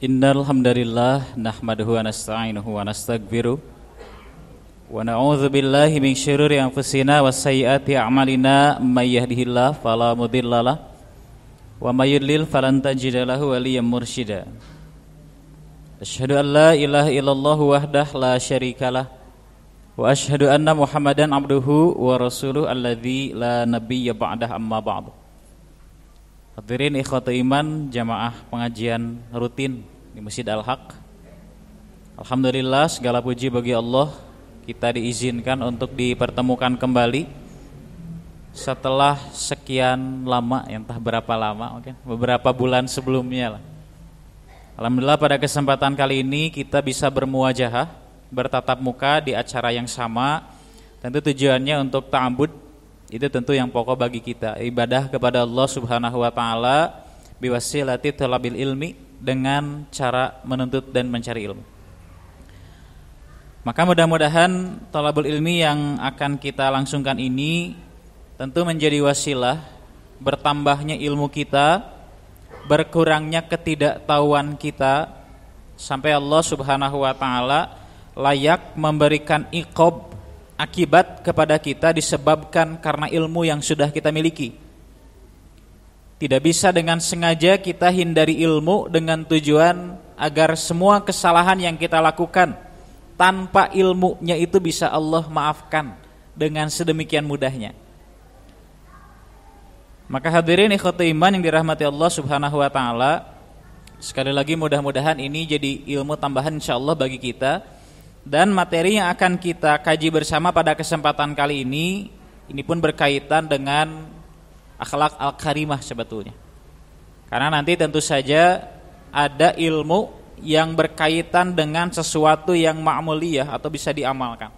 Innal hamdalillah nahmaduhu wa nasta'inuhu wa nastaghfiruh wa na'udzu billahi min syururi anfusina wa sayyiati a'malina may yahdihillahu fala mudhillalah wa may yudlil falan tajida lahu waliyyan mursyida. Asyhadu an la ilaha illallah wahdahu la syarikalah wa asyhadu anna Muhammadan abduhu wa rasuluhu alladzi la nabiyya ba'dah amma ba'du. Hadirin ikhwati iman jamaah pengajian rutin di Masjid Al-Haq. Alhamdulillah, segala puji bagi Allah, kita diizinkan untuk dipertemukan kembali setelah sekian lama, entah berapa lama, mungkin beberapa bulan sebelumnya lah. Alhamdulillah pada kesempatan kali ini kita bisa bermuwajahah, bertatap muka di acara yang sama. Tentu tujuannya untuk ta'abud, itu tentu yang pokok bagi kita, ibadah kepada Allah Subhanahu wa taala biwasilati thalabil ilmi, dengan cara menuntut dan mencari ilmu. Maka mudah-mudahan thalabul ilmi yang akan kita langsungkan ini tentu menjadi wasilah bertambahnya ilmu kita, berkurangnya ketidaktahuan kita, sampai Allah Subhanahu wa taala layak memberikan iqab, akibat kepada kita disebabkan karena ilmu yang sudah kita miliki. Tidak bisa dengan sengaja kita hindari ilmu dengan tujuan agar semua kesalahan yang kita lakukan tanpa ilmunya itu bisa Allah maafkan dengan sedemikian mudahnya. Maka hadirin ikhwati iman yang dirahmati Allah Subhanahu wa taala, sekali lagi mudah-mudahan ini jadi ilmu tambahan insyaallah bagi kita. Dan materi yang akan kita kaji bersama pada kesempatan kali ini pun berkaitan dengan akhlak al-karimah sebetulnya. Karena nanti tentu saja ada ilmu yang berkaitan dengan sesuatu yang ma'muliyah atau bisa diamalkan.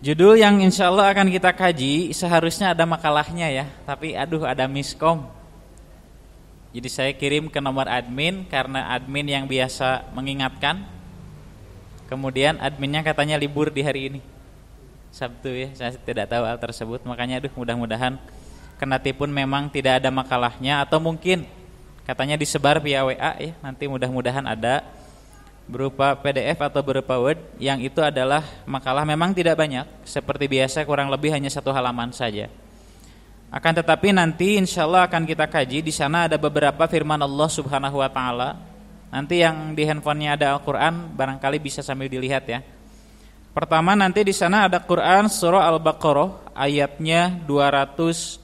Judul yang insya Allah akan kita kaji seharusnya ada makalahnya ya, tapi ada miskom. Jadi saya kirim ke nomor admin karena admin yang biasa mengingatkan. Kemudian adminnya katanya libur di hari ini, Sabtu ya, saya tidak tahu hal tersebut. Makanya mudah-mudahan kendati pun memang tidak ada makalahnya, atau mungkin katanya disebar via WA ya, nanti mudah-mudahan ada berupa PDF atau berupa Word, yang itu adalah makalah memang tidak banyak, seperti biasa kurang lebih hanya 1 halaman saja. Akan tetapi nanti insya Allah akan kita kaji. Di sana ada beberapa firman Allah Subhanahu wa taala. Nanti yang di handphonenya ada Al-Qur'an barangkali bisa sambil dilihat ya. Pertama nanti di sana ada Quran surah Al-Baqarah ayatnya 281.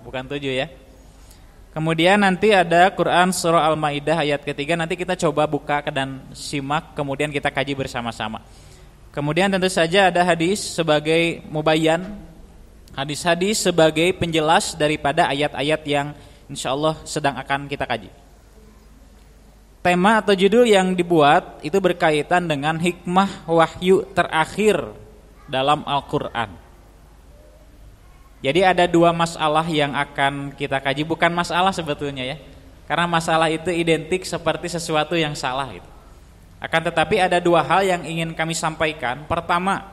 Bukan 7 ya. Kemudian nanti ada Quran surah Al-Maidah ayat ketiga. Nanti kita coba buka dan simak, kemudian kita kaji bersama-sama. Kemudian tentu saja ada hadis sebagai mubayyan, hadis-hadis sebagai penjelas daripada ayat-ayat yang insyaallah sedang akan kita kaji. Tema atau judul yang dibuat itu berkaitan dengan hikmah wahyu terakhir dalam Al-Quran. Jadi ada 2 masalah yang akan kita kaji. Bukan masalah sebetulnya ya, karena masalah itu identik seperti sesuatu yang salah gitu. Akan tetapi ada 2 hal yang ingin kami sampaikan. Pertama,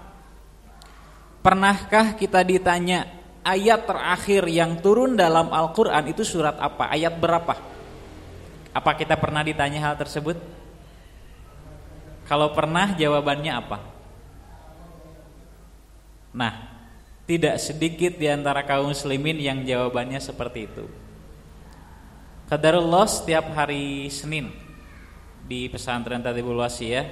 pernahkah kita ditanya ayat terakhir yang turun dalam Al-Quran itu surat apa? Ayat berapa? Apa kita pernah ditanya hal tersebut? Kalau pernah, jawabannya apa? Nah, tidak sedikit di antara kaum muslimin yang jawabannya seperti itu. Qadarullah, setiap hari Senin di pesantren Tatibul Wasiyah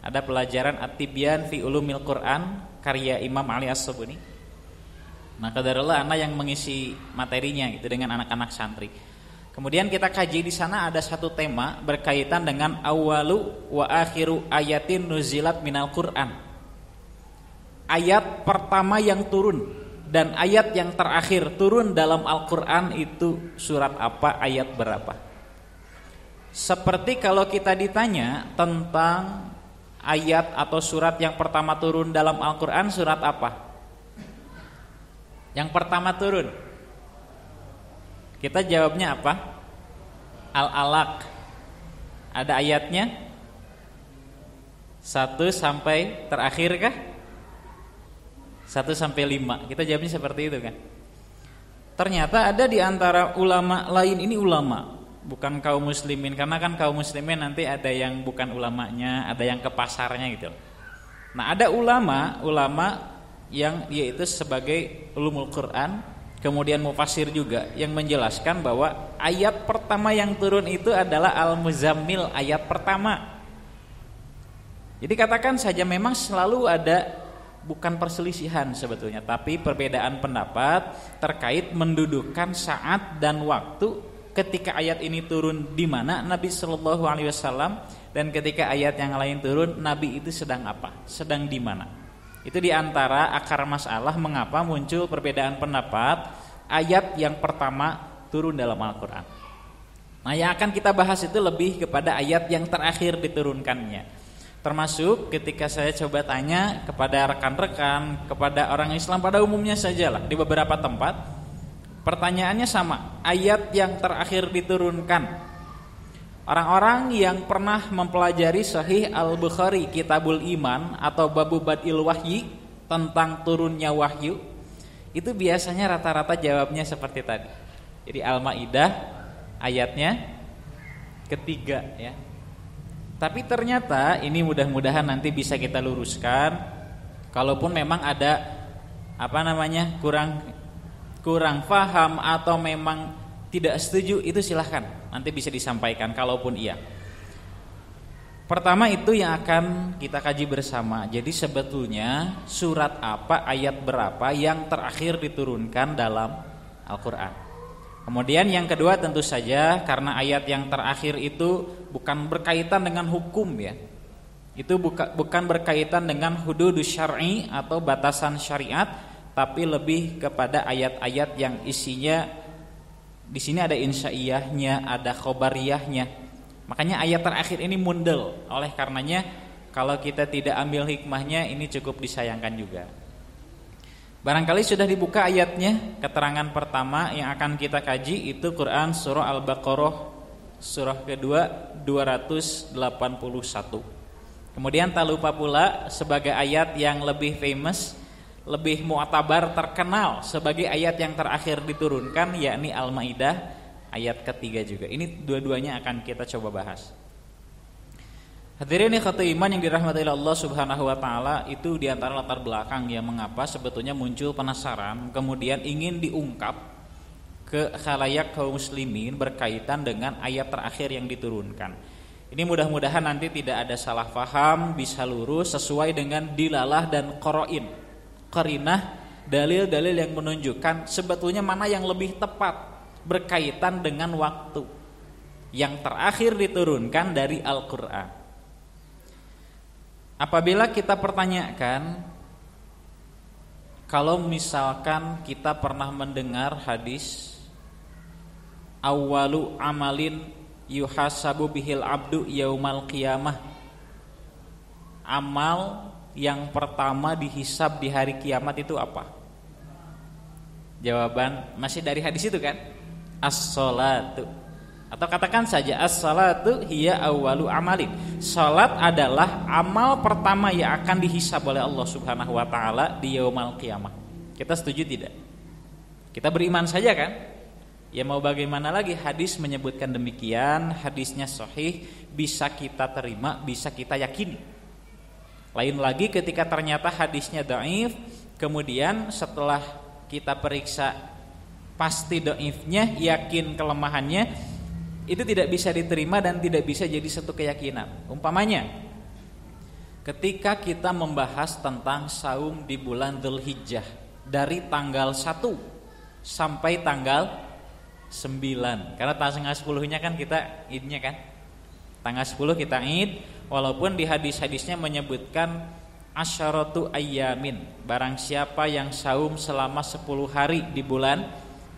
ada pelajaran At-Tibyan fi Ulumil Quran karya Imam Ali As-Sabuni. Nah, qadarullah anak yang mengisi materinya itu dengan anak-anak santri. Kemudian kita kaji di sana ada satu tema berkaitan dengan awalu wa akhiru ayatin nuzilat minal Quran. Ayat pertama yang turun dan ayat yang terakhir turun dalam Al-Quran itu surat apa, ayat berapa? Seperti kalau kita ditanya tentang ayat atau surat yang pertama turun dalam Al-Quran, surat apa? Yang pertama turun, kita jawabnya apa? Al-Alaq. Ada ayatnya 1 sampai terakhir kah? 1 sampai 5. Kita jawabnya seperti itu kan. Ternyata ada di antara ulama lain, ini ulama, bukan kaum muslimin, karena kan kaum muslimin nanti ada yang bukan ulamanya, ada yang ke pasarnya gitu. Nah, ada ulama yang yaitu sebagai ulumul Quran, kemudian mufassir juga, yang menjelaskan bahwa ayat pertama yang turun itu adalah Al-Muzammil, ayat pertama. Jadi katakan saja memang selalu ada, bukan perselisihan sebetulnya, tapi perbedaan pendapat terkait mendudukan saat dan waktu ketika ayat ini turun di mana Nabi Shallallahu Alaihi Wasallam, dan ketika ayat yang lain turun Nabi itu sedang apa, sedang di mana. Itu diantara akar masalah mengapa muncul perbedaan pendapat ayat yang pertama turun dalam Al-Quran. Nah, yang akan kita bahas itu lebih kepada ayat yang terakhir diturunkannya. Termasuk ketika saya coba tanya kepada rekan-rekan, kepada orang Islam pada umumnya sajalah, di beberapa tempat pertanyaannya sama, ayat yang terakhir diturunkan. Orang-orang yang pernah mempelajari Sahih Al-Bukhari, Kitabul Iman atau Babu Badil Wahyi, tentang turunnya wahyu, itu biasanya rata-rata jawabnya seperti tadi. Jadi Al-Maidah ayatnya ketiga ya. Tapi ternyata ini mudah-mudahan nanti bisa kita luruskan. Kalaupun memang ada kurang paham atau memang tidak setuju, itu silahkan nanti bisa disampaikan kalaupun iya. Pertama itu yang akan kita kaji bersama. Jadi sebetulnya surat apa, ayat berapa yang terakhir diturunkan dalam Al-Quran. Kemudian yang kedua tentu saja karena ayat yang terakhir itu bukan berkaitan dengan hukum ya. Itu bukan berkaitan dengan hududus syar'i atau batasan syariat, tapi lebih kepada ayat-ayat yang isinya di sini ada insya'iyahnya, ada khobariyahnya. Makanya ayat terakhir ini mundel. Oleh karenanya kalau kita tidak ambil hikmahnya, ini cukup disayangkan juga. Barangkali sudah dibuka ayatnya. Keterangan pertama yang akan kita kaji itu Quran surah Al-Baqarah surah kedua 281. Kemudian tak lupa pula sebagai ayat yang lebih famous, lebih mu'tabar, terkenal sebagai ayat yang terakhir diturunkan, yakni Al-Maidah ayat ketiga juga. Ini dua-duanya akan kita coba bahas. Hadirin ikhwati iman yang dirahmati Allah Subhanahu wa taala, itu diantara latar belakang yang mengapa sebetulnya muncul penasaran kemudian ingin diungkap ke khalayak kaum muslimin berkaitan dengan ayat terakhir yang diturunkan. Ini mudah-mudahan nanti tidak ada salah paham, bisa lurus sesuai dengan dilalah dan qarinah, dalil-dalil yang menunjukkan sebetulnya mana yang lebih tepat berkaitan dengan waktu yang terakhir diturunkan dari Al-Qur'an. Apabila kita pertanyakan, kalau misalkan kita pernah mendengar hadis awwalu amalin yuhasabu bihil abdu yaumal qiyamah, amal yang pertama dihisab di hari kiamat itu apa? Jawaban masih dari hadis itu kan? As-sholatu. Atau katakan saja as-salatu hiya awwalu amalin. Salat adalah amal pertama yang akan dihisab oleh Allah Subhanahu wa taala di yaumul qiyamah. Kita setuju tidak? Kita beriman saja kan? Ya mau bagaimana lagi, hadis menyebutkan demikian, hadisnya sahih, bisa kita terima, bisa kita yakini. Lain lagi ketika ternyata hadisnya dhaif, kemudian setelah kita periksa pasti dhaifnya, yakin kelemahannya, itu tidak bisa diterima dan tidak bisa jadi satu keyakinan. Umpamanya ketika kita membahas tentang saum di bulan Dzulhijjah dari tanggal 1 sampai tanggal 9, karena tanggal 10-nya kan kita idnya kan, tanggal 10 kita id, walaupun di hadis-hadisnya menyebutkan asyaratu ayyamin, barang siapa yang saum selama 10 hari di bulan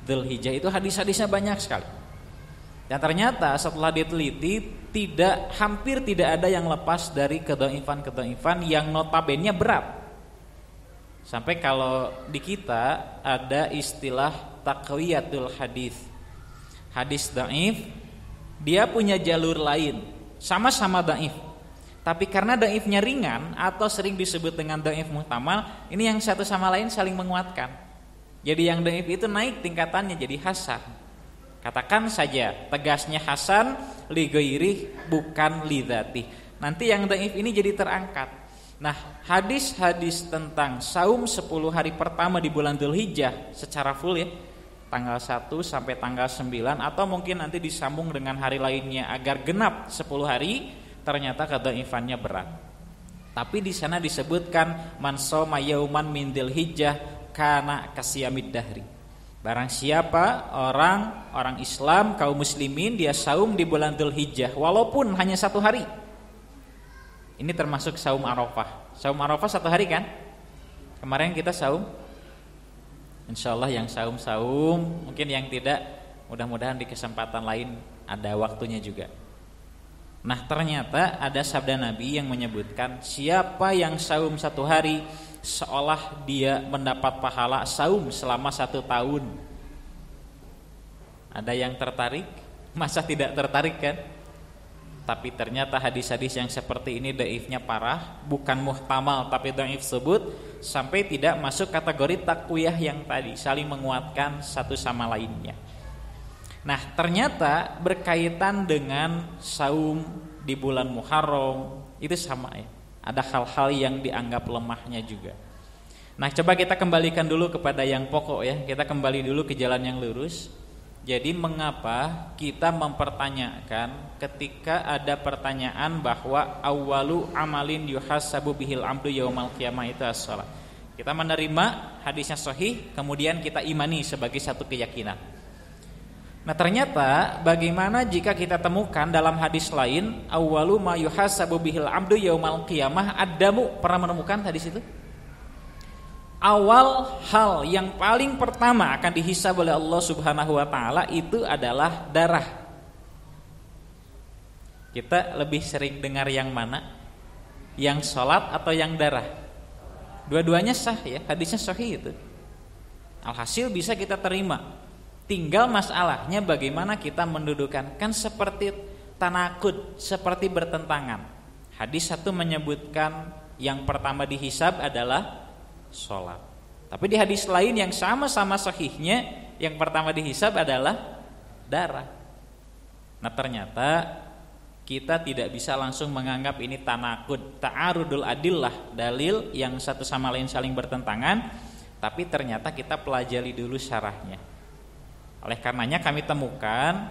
Dzulhijjah, itu hadis-hadisnya banyak sekali. Dan ternyata setelah diteliti hampir tidak ada yang lepas dari kedhaifan yang notabene berat. Sampai kalau di kita ada istilah taqwiyatul hadis. Hadis dhaif dia punya jalur lain, sama-sama dhaif, Tapi karena dhaifnya ringan atau sering disebut dengan dhaif muhtamal, ini yang satu sama lain saling menguatkan. Jadi yang dhaif itu naik tingkatannya jadi hasan. Katakan saja tegasnya hasan li ghairihi bukan li dzatihi. Nanti yang dhaif ini jadi terangkat. Nah, hadis-hadis tentang saum 10 hari pertama di bulan Dzulhijjah secara full ya, tanggal 1 sampai tanggal 9 atau mungkin nanti disambung dengan hari lainnya agar genap 10 hari, ternyata kedhaifannya berat. Tapi di sana disebutkan man shoma yauman min Dzulhijjah kana kasiyamid dahri. Barang siapa orang Islam kaum muslimin dia saum di bulan Dzulhijjah walaupun hanya 1 hari. Ini termasuk saum Arafah. Saum Arafah 1 hari kan? Kemarin kita saum. Insyaallah yang saum-saum, mungkin yang tidak mudah-mudahan di kesempatan lain ada waktunya juga. Nah, ternyata ada sabda Nabi yang menyebutkan siapa yang saum 1 hari seolah dia mendapat pahala saum selama 1 tahun. Ada yang tertarik? Masa tidak tertarik kan? Tapi ternyata hadis-hadis yang seperti ini dhaifnya parah, bukan muhtamal tapi dhaif sebut, sampai tidak masuk kategori takwiyah yang tadi, saling menguatkan satu sama lainnya. Nah, ternyata berkaitan dengan saum di bulan Muharram itu sama ya. Ada hal-hal yang dianggap lemahnya juga. Nah, coba kita kembalikan dulu kepada yang pokok ya. Kita kembali dulu ke jalan yang lurus. Jadi mengapa kita mempertanyakan ketika ada pertanyaan bahwa awwalu amalin yuhasabu bihil amdu yaumal qiyamah itu as-shalah. Kita menerima hadisnya sahih, kemudian kita imani sebagai satu keyakinan. Nah, ternyata bagaimana jika kita temukan dalam hadis lain awwalu ma yuhasabu bihil amdu yaumal qiyamah, adamu pernah menemukan hadis itu? Awal hal yang paling pertama akan dihisab oleh Allah Subhanahu wa taala itu adalah darah. Kita lebih sering dengar yang mana? Yang sholat atau yang darah? Dua-duanya sah ya, hadisnya sahih itu. Alhasil bisa kita terima. Tinggal masalahnya bagaimana kita mendudukan. Kan seperti tanakud, seperti bertentangan. Hadis satu menyebutkan yang pertama dihisab adalah sholat. Tapi di hadis lain yang sama-sama sahihnya, yang pertama dihisab adalah darah. Nah, ternyata kita tidak bisa langsung menganggap ini tanakud, ta'arudul adillah, dalil yang satu sama lain saling bertentangan, tapi ternyata kita pelajari dulu syarahnya. Oleh karenanya kami temukan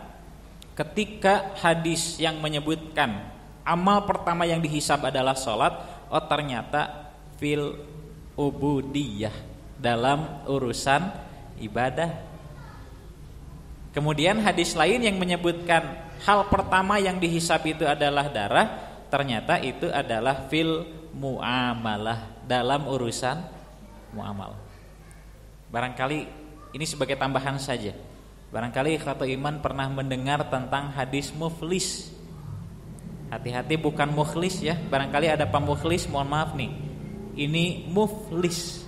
ketika hadis yang menyebutkan amal pertama yang dihisab adalah sholat, oh ternyata fil ubudiyah, dalam urusan ibadah. Kemudian hadis lain yang menyebutkan hal pertama yang dihisab itu adalah darah, ternyata itu adalah fil muamalah, dalam urusan muamalah. Barangkali ini sebagai tambahan saja. Barangkali ikhwatul iman pernah mendengar tentang hadis muflis. Hati-hati bukan mukhlis ya. Barangkali ada pemuflis, mohon maaf nih. Ini muflis.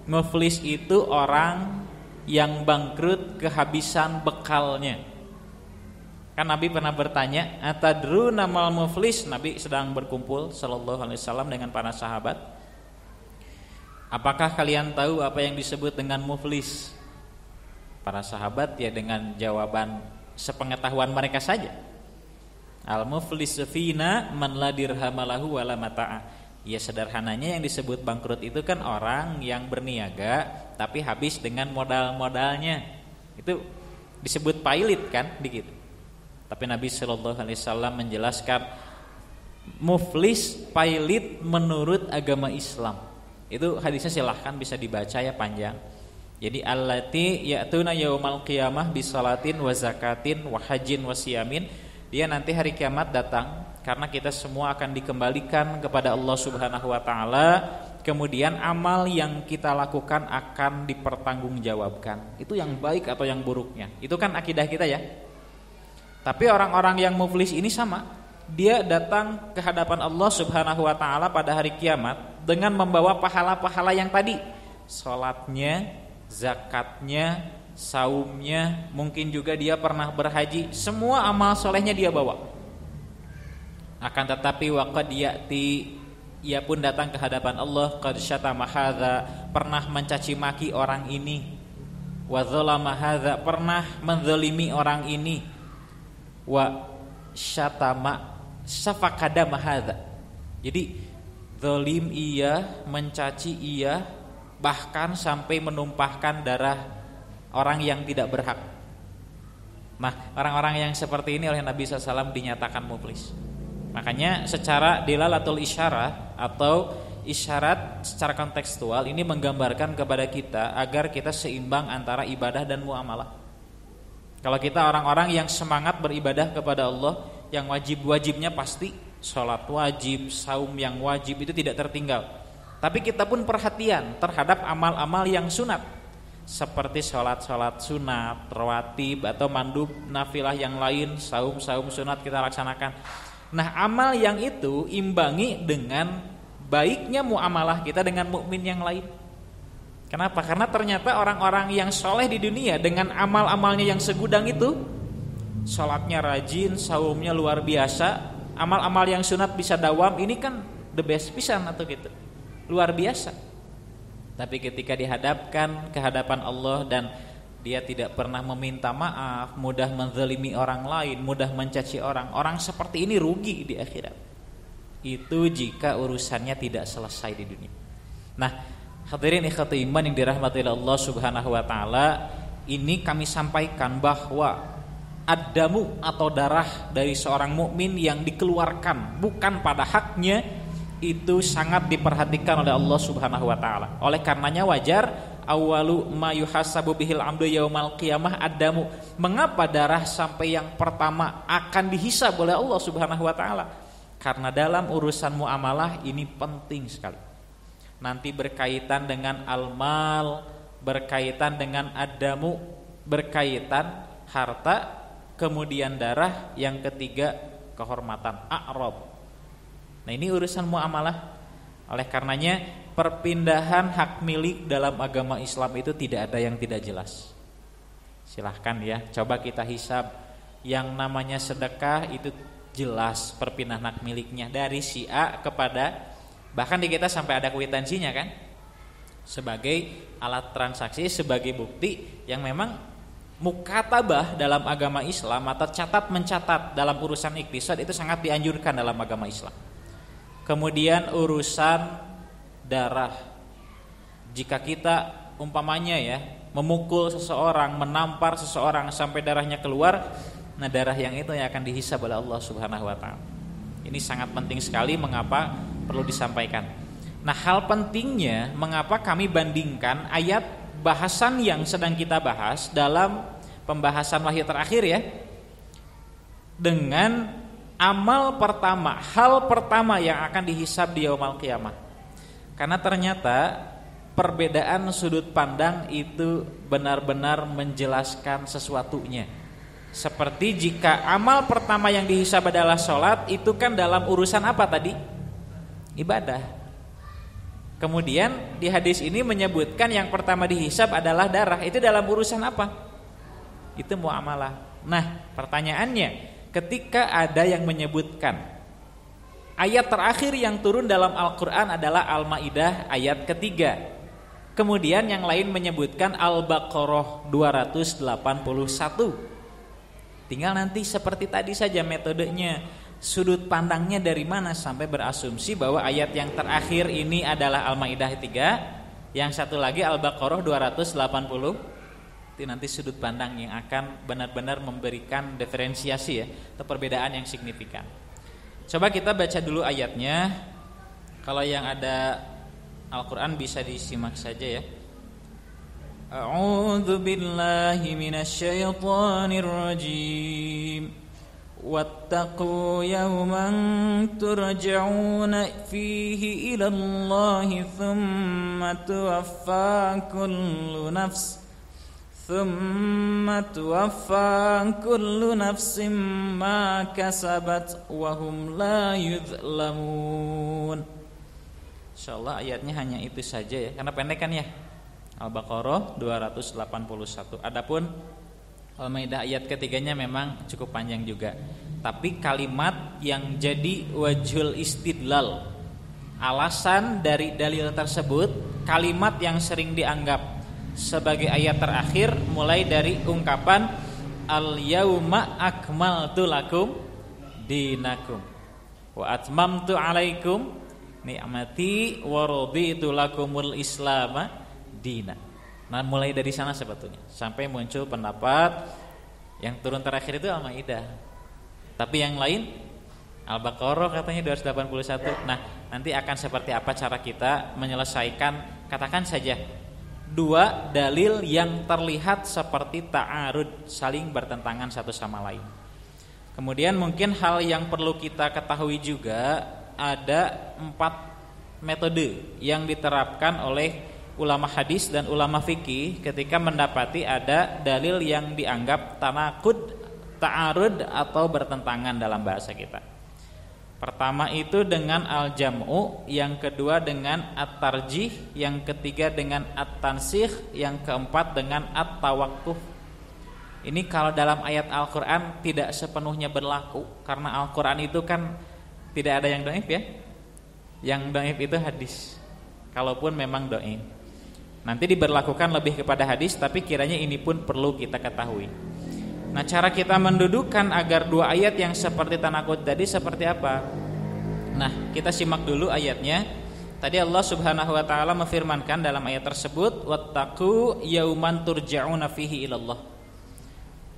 Muflis itu orang yang bangkrut kehabisan bekalnya. Kan Nabi pernah bertanya, atadruna mal muflis? Nabi sedang berkumpul sallallahu alaihi wasallam dengan para sahabat. Apakah kalian tahu apa yang disebut dengan muflis? Para sahabat ya dengan jawaban sepengetahuan mereka saja. Al muflisu fina man la dirhamalahu wala mata'a. Ya sederhananya yang disebut bangkrut itu kan orang yang berniaga tapi habis dengan modal-modalnya. Itu disebut pailit kan begitu. Tapi Nabi sallallahu alaihi wasallam menjelaskan muflis pailit menurut agama Islam. Itu hadisnya silahkan bisa dibaca ya, panjang. Jadi allati ya'tuna yaumal qiyamah bisalatin wa zakatin wa hajjin wa siyamin. Dia nanti hari kiamat datang karena kita semua akan dikembalikan kepada Allah Subhanahu wa taala, kemudian amal yang kita lakukan akan dipertanggungjawabkan. Itu yang baik atau yang buruknya. Itu kan akidah kita ya. Tapi orang-orang yang muflis ini sama. Dia datang ke hadapan Allah Subhanahu wa taala pada hari kiamat dengan membawa pahala-pahala yang tadi. Salatnya, zakatnya, saumnya, mungkin juga dia pernah berhaji, semua amal solehnya dia bawa. Akan tetapi waqad ya'ti, ia pun datang ke hadapan Allah, qad syatama hadza, pernah mencaci maki orang ini, wa dzalama hadza, pernah menzalimi orang ini, wa syatama safakada hadza. Jadi zalim ia, mencaci ia, bahkan sampai menumpahkan darah orang yang tidak berhak. Nah, orang-orang yang seperti ini oleh Nabi SAW dinyatakan muflis. Makanya secara dilalatul isyarah atau isyarat secara kontekstual ini menggambarkan kepada kita agar kita seimbang antara ibadah dan muamalah. Kalau kita orang-orang yang semangat beribadah kepada Allah, yang wajib-wajibnya pasti, sholat wajib, saum yang wajib itu tidak tertinggal. Tapi kita pun perhatian terhadap amal-amal yang sunat, seperti sholat-sholat sunat, rawatib atau mandub nafilah yang lain, saum-saum sunat kita laksanakan. Nah, amal yang itu imbangi dengan baiknya muamalah kita dengan mukmin yang lain. Kenapa? Karena ternyata orang-orang yang soleh di dunia dengan amal-amalnya yang segudang itu, sholatnya rajin, saumnya luar biasa, amal-amal yang sunat bisa dawam, ini kan the best pisan atau gitu, luar biasa. Tapi ketika dihadapkan ke hadapan Allah dan dia tidak pernah meminta maaf, mudah menzalimi orang lain, mudah mencaci orang, orang seperti ini rugi di akhirat. Itu jika urusannya tidak selesai di dunia. Nah, hadirin ikhwati iman yang dirahmati Allah Subhanahu wa taala, ini kami sampaikan bahwa ad-damu atau darah dari seorang mukmin yang dikeluarkan bukan pada haknya itu sangat diperhatikan oleh Allah Subhanahu wa taala. Oleh karenanya wajar awalu ma yuhasabu bihil amdu yaumal qiyamah ad-damu. Mengapa darah sampai yang pertama akan dihisab oleh Allah Subhanahu wa taala? Karena dalam urusan muamalah ini penting sekali. Nanti berkaitan dengan al-mal, berkaitan dengan ad-damu, berkaitan harta, kemudian darah, yang ketiga kehormatan, a'rab. Nah, ini urusan muamalah. Oleh karenanya perpindahan hak milik dalam agama Islam itu tidak ada yang tidak jelas. Silahkan ya, coba kita hisab. Yang namanya sedekah itu jelas perpindahan hak miliknya dari si A kepada, bahkan di kita sampai ada kwitansinya kan, sebagai alat transaksi, sebagai bukti yang memang mukatabah dalam agama Islam atau catat mencatat dalam urusan iktisad itu sangat dianjurkan dalam agama Islam. Kemudian urusan darah, jika kita umpamanya ya memukul seseorang, menampar seseorang sampai darahnya keluar, nah darah yang itu yang akan dihisab oleh Allah Subhanahu wa taala. Ini sangat penting sekali, mengapa perlu disampaikan. Nah, hal pentingnya mengapa kami bandingkan ayat bahasan yang sedang kita bahas dalam pembahasan wahyu terakhir ya dengan amal pertama, hal pertama yang akan dihisab di yaumul qiyamah. Karena ternyata perbedaan sudut pandang itu benar-benar menjelaskan sesuatunya. Seperti jika amal pertama yang dihisab adalah sholat, itu kan dalam urusan apa tadi? Ibadah. Kemudian di hadis ini menyebutkan yang pertama dihisab adalah darah, itu dalam urusan apa? Itu muamalah. Nah, pertanyaannya, ketika ada yang menyebutkan ayat terakhir yang turun dalam Al-Quran adalah Al-Ma'idah ayat ketiga, kemudian yang lain menyebutkan Al-Baqarah 281, tinggal nanti seperti tadi saja metodenya, sudut pandangnya dari mana sampai berasumsi bahwa ayat yang terakhir ini adalah Al-Ma'idah 3, yang satu lagi Al-Baqarah 280. Nanti sudut pandang yang akan benar-benar memberikan diferensiasi ya, atau perbedaan yang signifikan. Coba kita baca dulu ayatnya. Kalau yang ada Al-Quran bisa disimak saja ya. A'udzu billahi minasyaitonir rajim. Wattaqu yawman turja'una fihi ila Allahi thumma tuwaffa kullu nafs kullu nafsin ma kasabat wa hum la yuzlamun. Insyaallah ayatnya hanya itu saja ya, karena pendek kan ya. Al-Baqarah 281. Adapun Al-Maidah ayat ketiganya memang cukup panjang juga. tapi kalimat yang jadi wajhul istidlal, alasan dari dalil tersebut, kalimat yang sering dianggap sebagai ayat terakhir mulai dari ungkapan al-yauma akmaltu lakum dinakum wa atmamtu alaikum ni'mati wa raditu lakumul islama dina. Nah, mulai dari sana sebetulnya sampai muncul pendapat yang turun terakhir itu Al-Maidah. Tapi yang lain Al-Baqarah katanya 281. Nah, nanti akan seperti apa cara kita menyelesaikan, katakan saja dua dalil yang terlihat seperti ta'arud, saling bertentangan satu sama lain. Kemudian mungkin hal yang perlu kita ketahui juga, ada 4 metode yang diterapkan oleh ulama hadis dan ulama fikih ketika mendapati ada dalil yang dianggap tanakud, ta'arud atau bertentangan dalam bahasa kita. Pertama itu dengan al-jam'u, yang kedua dengan at-tarjih, yang ketiga dengan at-tansikh, yang keempat dengan at-tawaqquf. Ini kalau dalam ayat Al-Qur'an tidak sepenuhnya berlaku, karena Al-Qur'an itu kan tidak ada yang dhaif ya. Yang dhaif itu hadis. Kalaupun memang dhaif, nanti diberlakukan lebih kepada hadis, tapi kiranya ini pun perlu kita ketahui. Nah, cara kita mendudukkan agar dua ayat yang seperti tanakut tadi seperti apa? Nah, kita simak dulu ayatnya. Tadi Allah Subhanahu wa taala memfirmankan dalam ayat tersebut, wattaqu yauman turja'una fihi ilallah.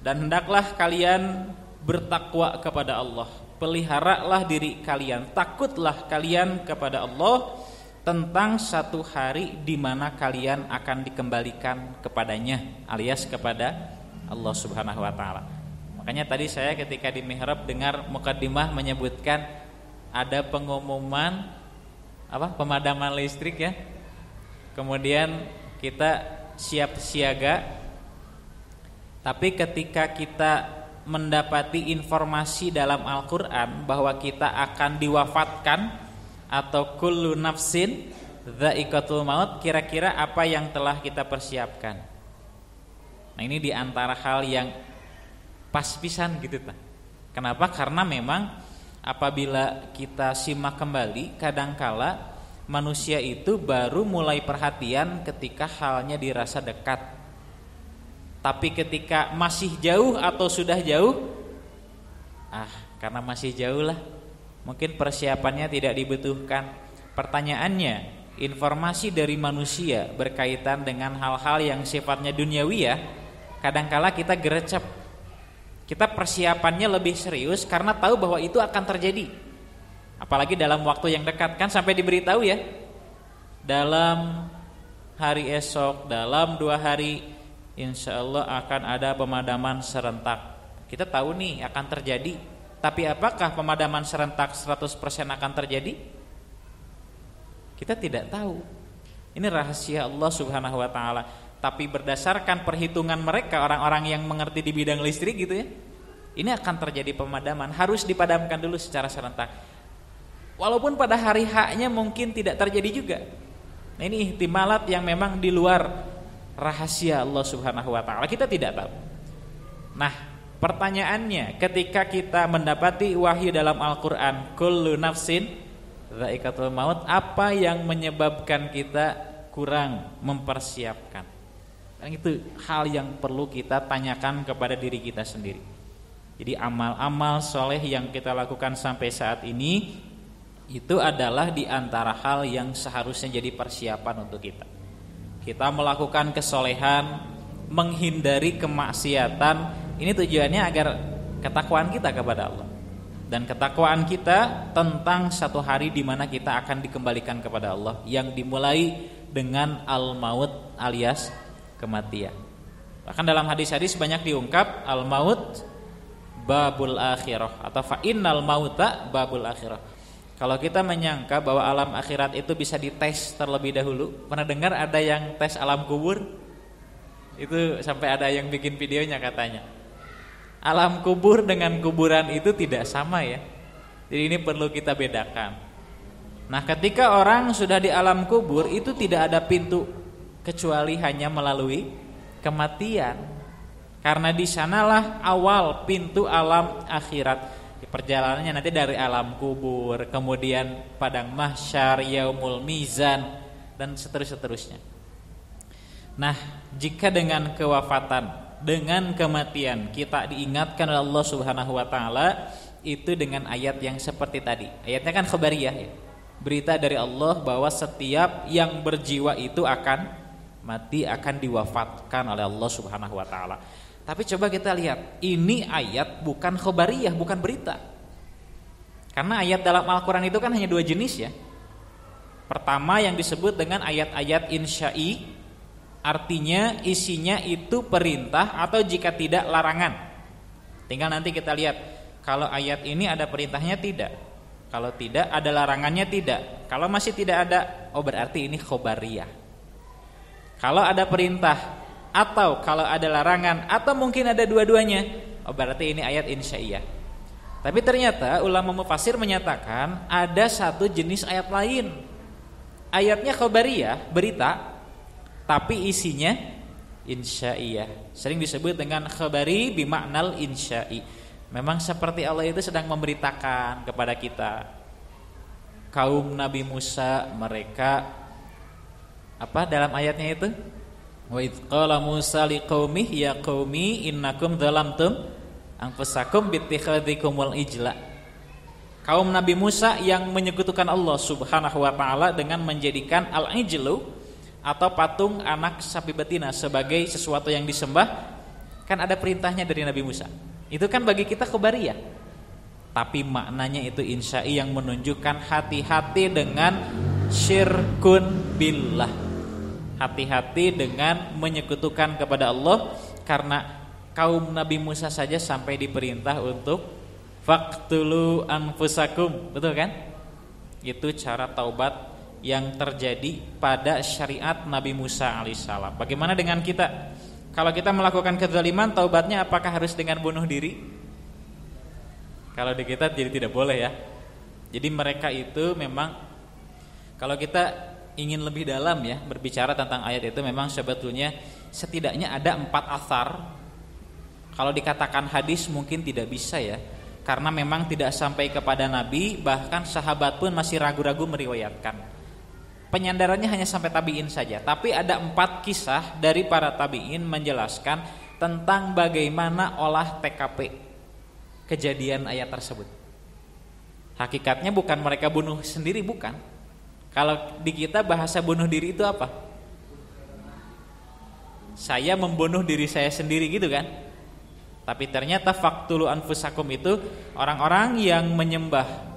Dan hendaklah kalian bertakwa kepada Allah. Peliharalah diri kalian, takutlah kalian kepada Allah tentang satu hari di mana kalian akan dikembalikan kepadanya, alias kepada Allah Subhanahu wa taala. Makanya tadi saya ketika di mihrab dengar mukaddimah menyebutkan ada pengumuman pemadaman listrik ya. Kemudian kita siap siaga. Tapi ketika kita mendapati informasi dalam Al-Qur'an bahwa kita akan diwafatkan atau kullu nafsin dha'iqatul maut, kira-kira apa yang telah kita persiapkan? Nah, ini diantara hal yang pas pisan gitu ta. Kenapa? Karena memang apabila kita simak kembali, kadangkala manusia itu baru mulai perhatian ketika halnya dirasa dekat. Tapi ketika masih jauh atau sudah jauh, karena masih jauh lah, mungkin persiapannya tidak dibutuhkan. Pertanyaannya, informasi dari manusia berkaitan dengan hal-hal yang sifatnya duniawi ya, kadangkala kita gerecep. Kita persiapannya lebih serius karena tahu bahwa itu akan terjadi. Apalagi dalam waktu yang dekat, kan sampai diberitahu ya, dalam hari esok, dalam 2 hari insya Allah akan ada pemadaman serentak. Kita tahu nih akan terjadi. Tapi apakah pemadaman serentak 100% akan terjadi? Kita tidak tahu. Ini rahasia Allah Subhanahu wa taala. Tapi berdasarkan perhitungan mereka, orang-orang yang mengerti di bidang listrik gitu ya, ini akan terjadi pemadaman, harus dipadamkan dulu secara serentak. Walaupun pada hari H-nya mungkin tidak terjadi juga. Nah, ini ihtimalat yang memang di luar rahasia Allah Subhanahu wa taala, kita tidak tahu. Nah, pertanyaannya, ketika kita mendapati wahyu dalam Al-Qur'an kullu nafsin dha'iqatul maut, apa yang menyebabkan kita kurang mempersiapkan? Dan itu hal yang perlu kita tanyakan kepada diri kita sendiri. Jadi amal-amal soleh yang kita lakukan sampai saat ini itu adalah di antara hal yang seharusnya jadi persiapan untuk kita. Kita melakukan kesolehan, menghindari kemaksiatan, ini tujuannya agar ketakwaan kita kepada Allah. Dan ketakwaan kita tentang satu hari di mana kita akan dikembalikan kepada Allah, yang dimulai dengan al-maut alias kematian. Bahkan dalam hadis-hadis banyak diungkap al-maut babul akhirah atau fa innal mauta babul akhirah. Kalau kita menyangka bahwa alam akhirat itu bisa dites terlebih dahulu, pernah dengar ada yang tes alam kubur? Itu sampai ada yang bikin videonya katanya. Alam kubur dengan kuburan itu tidak sama ya. Jadi ini perlu kita bedakan. Nah, ketika orang sudah di alam kubur itu tidak ada pintu kecuali hanya melalui kematian. Karena di sanalah awal pintu alam akhirat. Perjalanannya nanti dari alam kubur, kemudian padang mahsyar, yaumul mizan, dan seterusnya. Nah, jika dengan kewafatan, dengan kematian kita diingatkan oleh Allah Subhanahu wa taala, itu dengan ayat yang seperti tadi. Ayatnya kan khabariyah ya. Berita dari Allah bahwa setiap yang berjiwa itu akan mati, akan diwafatkan oleh Allah Subhanahu wa taala. Tapi coba kita lihat, ini ayat bukan khobariyah, bukan berita. Karena ayat dalam Al-Quran itu kan hanya dua jenis ya. Pertama yang disebut dengan ayat-ayat insya'i, artinya isinya itu perintah atau jika tidak larangan. Tinggal nanti kita lihat, kalau ayat ini ada perintahnya tidak, kalau tidak ada larangannya tidak. Kalau masih tidak ada, oh berarti ini khobariyah. Kalau ada perintah atau kalau ada larangan atau mungkin ada dua-duanya, oh berarti ini ayat insya'iyah. Tapi ternyata ulama mufassir menyatakan ada satu jenis ayat lain. Ayatnya khabariyah, berita, tapi isinya insya'iyah. Sering disebut dengan khabari bimaknal insya'i. Memang seperti Allah itu sedang memberitakan kepada kita. Kaum Nabi Musa, mereka apa dalam ayatnya itu? Wa idz qala Musa liqaumihi ya qaumi innakum dzalamtum anfusakum bittikhadhikumul ijla. Kaum Nabi Musa yang menyekutukan Allah Subhanahu wa taala dengan menjadikan al-ijlu atau patung anak sapi betina sebagai sesuatu yang disembah, kan ada perintahnya dari Nabi Musa. Itu kan bagi kita khabariyah. Tapi maknanya itu insya'i yang menunjukkan hati-hati dengan syirkun billah. Hati-hati dengan menyekutukan kepada Allah, karena kaum Nabi Musa saja sampai diperintah untuk faqtulu anfusakum, betul kan? Itu cara taubat yang terjadi pada syariat Nabi Musa alaihissalam. Bagaimana dengan kita? Kalau kita melakukan kezaliman, taubatnya apakah harus dengan bunuh diri? Kalau di kita jadi tidak boleh ya. Jadi mereka itu memang, kalau kita ingin lebih dalam ya berbicara tentang ayat itu, memang sebetulnya setidaknya ada 4 athar. Kalau dikatakan hadis mungkin tidak bisa ya, karena memang tidak sampai kepada Nabi, bahkan sahabat pun masih ragu-ragu meriwayatkan. Penyandarannya hanya sampai tabi'in saja. Tapi ada 4 kisah dari para tabi'in menjelaskan tentang bagaimana olah TKP kejadian ayat tersebut. Hakikatnya bukan mereka bunuh sendiri, bukan. Kalau di kita bahasa bunuh diri itu apa? Saya membunuh diri saya sendiri gitu kan. Tapi ternyata faqtulu anfusakum itu orang-orang yang menyembah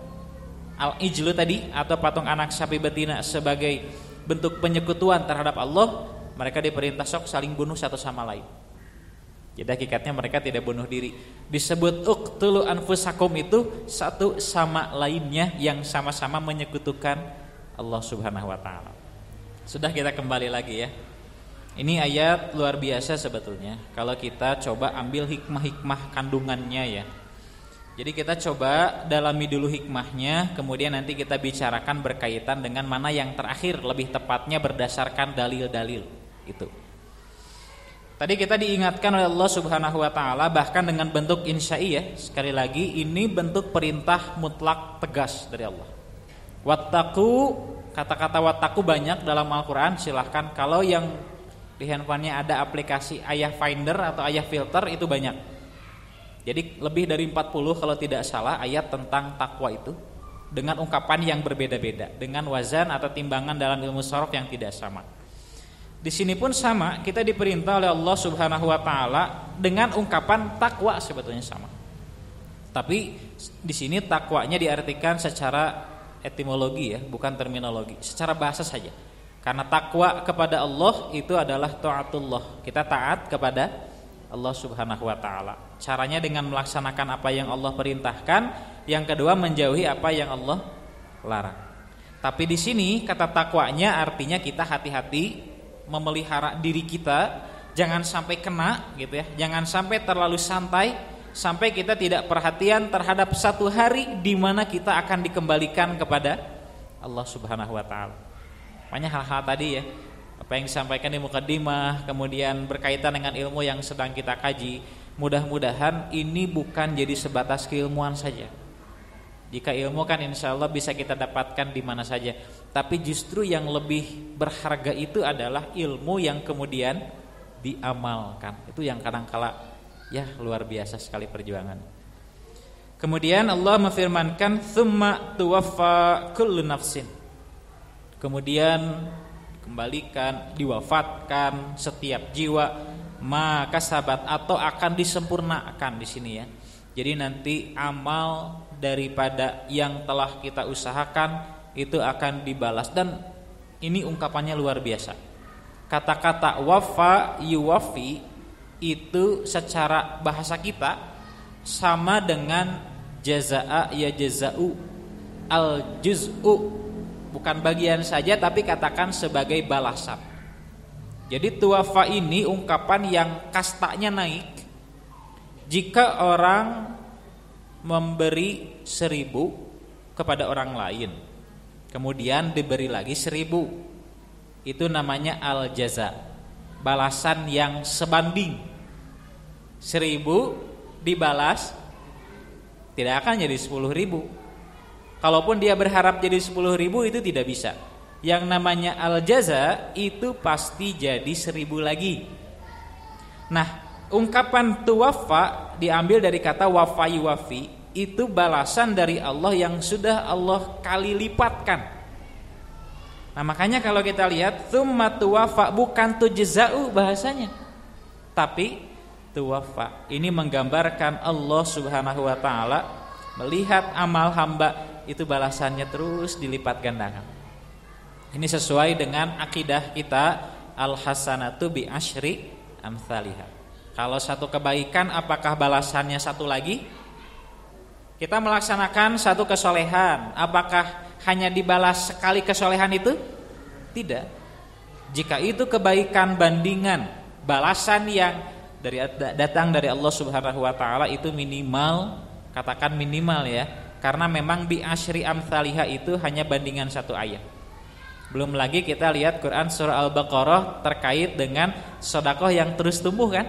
al-ijlu tadi atau patung anak sapi betina sebagai bentuk penyekutuan terhadap Allah, mereka diperintah sok saling bunuh satu sama lain. Jadi hakikatnya mereka tidak bunuh diri. Disebut uqtulu anfusakum itu satu sama lainnya yang sama-sama menyekutukan Allah Subhanahu wa taala. Sudah, kita kembali lagi ya. Ini ayat luar biasa sebetulnya kalau kita coba ambil hikmah-hikmah kandungannya ya. Jadi kita coba dalami dulu hikmahnya, kemudian nanti kita bicarakan berkaitan dengan mana yang terakhir, lebih tepatnya berdasarkan dalil-dalil itu. Tadi kita diingatkan oleh Allah Subhanahu wa taala bahkan dengan bentuk insya'i ya. Sekali lagi ini bentuk perintah mutlak tegas dari Allah. Wattaqu, kata-kata wattaqu banyak dalam Al-Quran. Silahkan, kalau yang di handphonenya ada aplikasi Ayah Finder atau Ayah Filter, itu banyak. Jadi lebih dari 40 kalau tidak salah ayat tentang takwa itu, dengan ungkapan yang berbeda-beda, dengan wazan atau timbangan dalam ilmu sharaf yang tidak sama. Di sini pun sama, kita diperintah oleh Allah Subhanahu wa taala dengan ungkapan takwa sebetulnya sama. Tapi di sini takwanya diartikan secara etimologi ya, bukan terminologi, secara bahasa saja. Karena takwa kepada Allah itu adalah taatullah. Kita taat kepada Allah Subhanahu wa taala. Caranya dengan melaksanakan apa yang Allah perintahkan, yang kedua menjauhi apa yang Allah larang. Tapi di sini kata takwanya artinya kita hati-hati memelihara diri kita, jangan sampai kena gitu ya. Jangan sampai terlalu santai sampai kita tidak perhatian terhadap satu hari di mana kita akan dikembalikan kepada Allah Subhanahu wa taala. Makanya hal-hal tadi ya, apa yang disampaikan di mukaddimah, kemudian berkaitan dengan ilmu yang sedang kita kaji, Mudah-mudahan ini bukan jadi sebatas keilmuan saja. Jika ilmu kan insya Allah bisa kita dapatkan di mana saja. Tapi justru yang lebih berharga itu adalah ilmu yang kemudian diamalkan. Itu yang kadang-kala ya luar biasa sekali perjuangan. Kemudian Allah memfirmankan tsumma tuwaffa kullu nafsin. Kemudian kembalikan, diwafatkan setiap jiwa maka sabat atau akan disempurnakan di sini ya. Jadi nanti amal daripada yang telah kita usahakan itu akan dibalas, dan ini ungkapannya luar biasa. Kata-kata wafa yuwafi itu secara bahasa kita sama dengan jazaa ya jazau, al juz'u, bukan bagian saja tapi katakan sebagai balasan. Jadi tuwafa ini ungkapan yang kastanya naik. Jika orang memberi 1000 kepada orang lain, kemudian diberi lagi 1000, itu namanya al-jaza, balasan yang sebanding. 1000 dibalas tidak akan jadi 10.000. Kalaupun dia berharap jadi 10.000 itu tidak bisa. Yang namanya al-jaza itu pasti jadi 1000 lagi. Nah, ungkapan tuwafa diambil dari kata wafa yuwafi, itu balasan dari Allah yang sudah Allah kali lipatkan. Nah, makanya kalau kita lihat tsumma tuwafa bukan tujza'u bahasanya, tapi tuwafa. Ini menggambarkan Allah Subhanahu wa taala melihat amal hamba itu balasannya terus dilipat gandakan. Ini sesuai dengan akidah kita, al-hasanatu bi asyri amsalihah. Kalau satu kebaikan apakah balasannya satu lagi? Kita melaksanakan satu kesolehan, apakah hanya dibalas sekali kesolehan itu? Tidak. Jika itu kebaikan bandingan, balasan yang datang dari Allah Subhanahu wa taala itu minimal, katakan minimal ya, karena memang bi asyri amsalihah itu hanya bandingan satu ayat. Belum lagi kita lihat Quran surah Al-Baqarah terkait dengan sedekah yang terus tumbuh kan,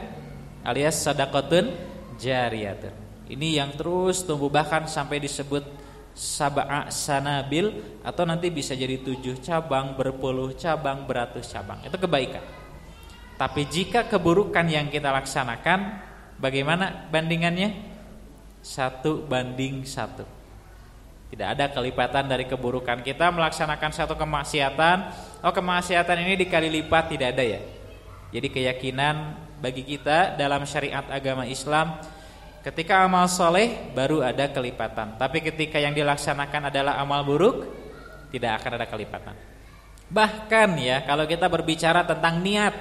alias sedekatun jariyatun. Ini yang terus tumbuh, bahkan sampai disebut sab'a sanabil, atau nanti bisa jadi 7 cabang, berpuluh cabang, beratus cabang. Itu kebaikan. Tapi jika keburukan yang kita laksanakan, bagaimana bandingannya? 1:1. Tidak ada kelipatan dari keburukan. Kita melaksanakan satu kemaksiatan, kemaksiatan ini dikali lipat, tidak ada ya. Jadi keyakinan bagi kita dalam syariat agama Islam, ketika amal soleh baru ada kelipatan. Tapi ketika yang dilaksanakan adalah amal buruk, tidak akan ada kelipatan. Bahkan ya, kalau kita berbicara tentang niat,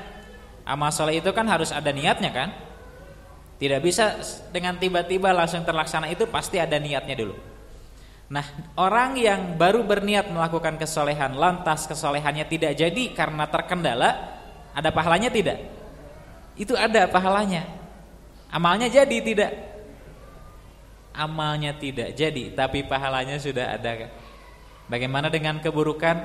amal soleh itu kan harus ada niatnya kan. Tidak bisa dengan tiba-tiba langsung terlaksana, itu pasti ada niatnya dulu. Nah, orang yang baru berniat melakukan kesolehan, lantas kesolehannya tidak jadi karena terkendala, ada pahalanya tidak? Itu ada pahalanya. Amalnya jadi tidak? Amalnya tidak jadi, tapi pahalanya sudah ada kan? Bagaimana dengan keburukan?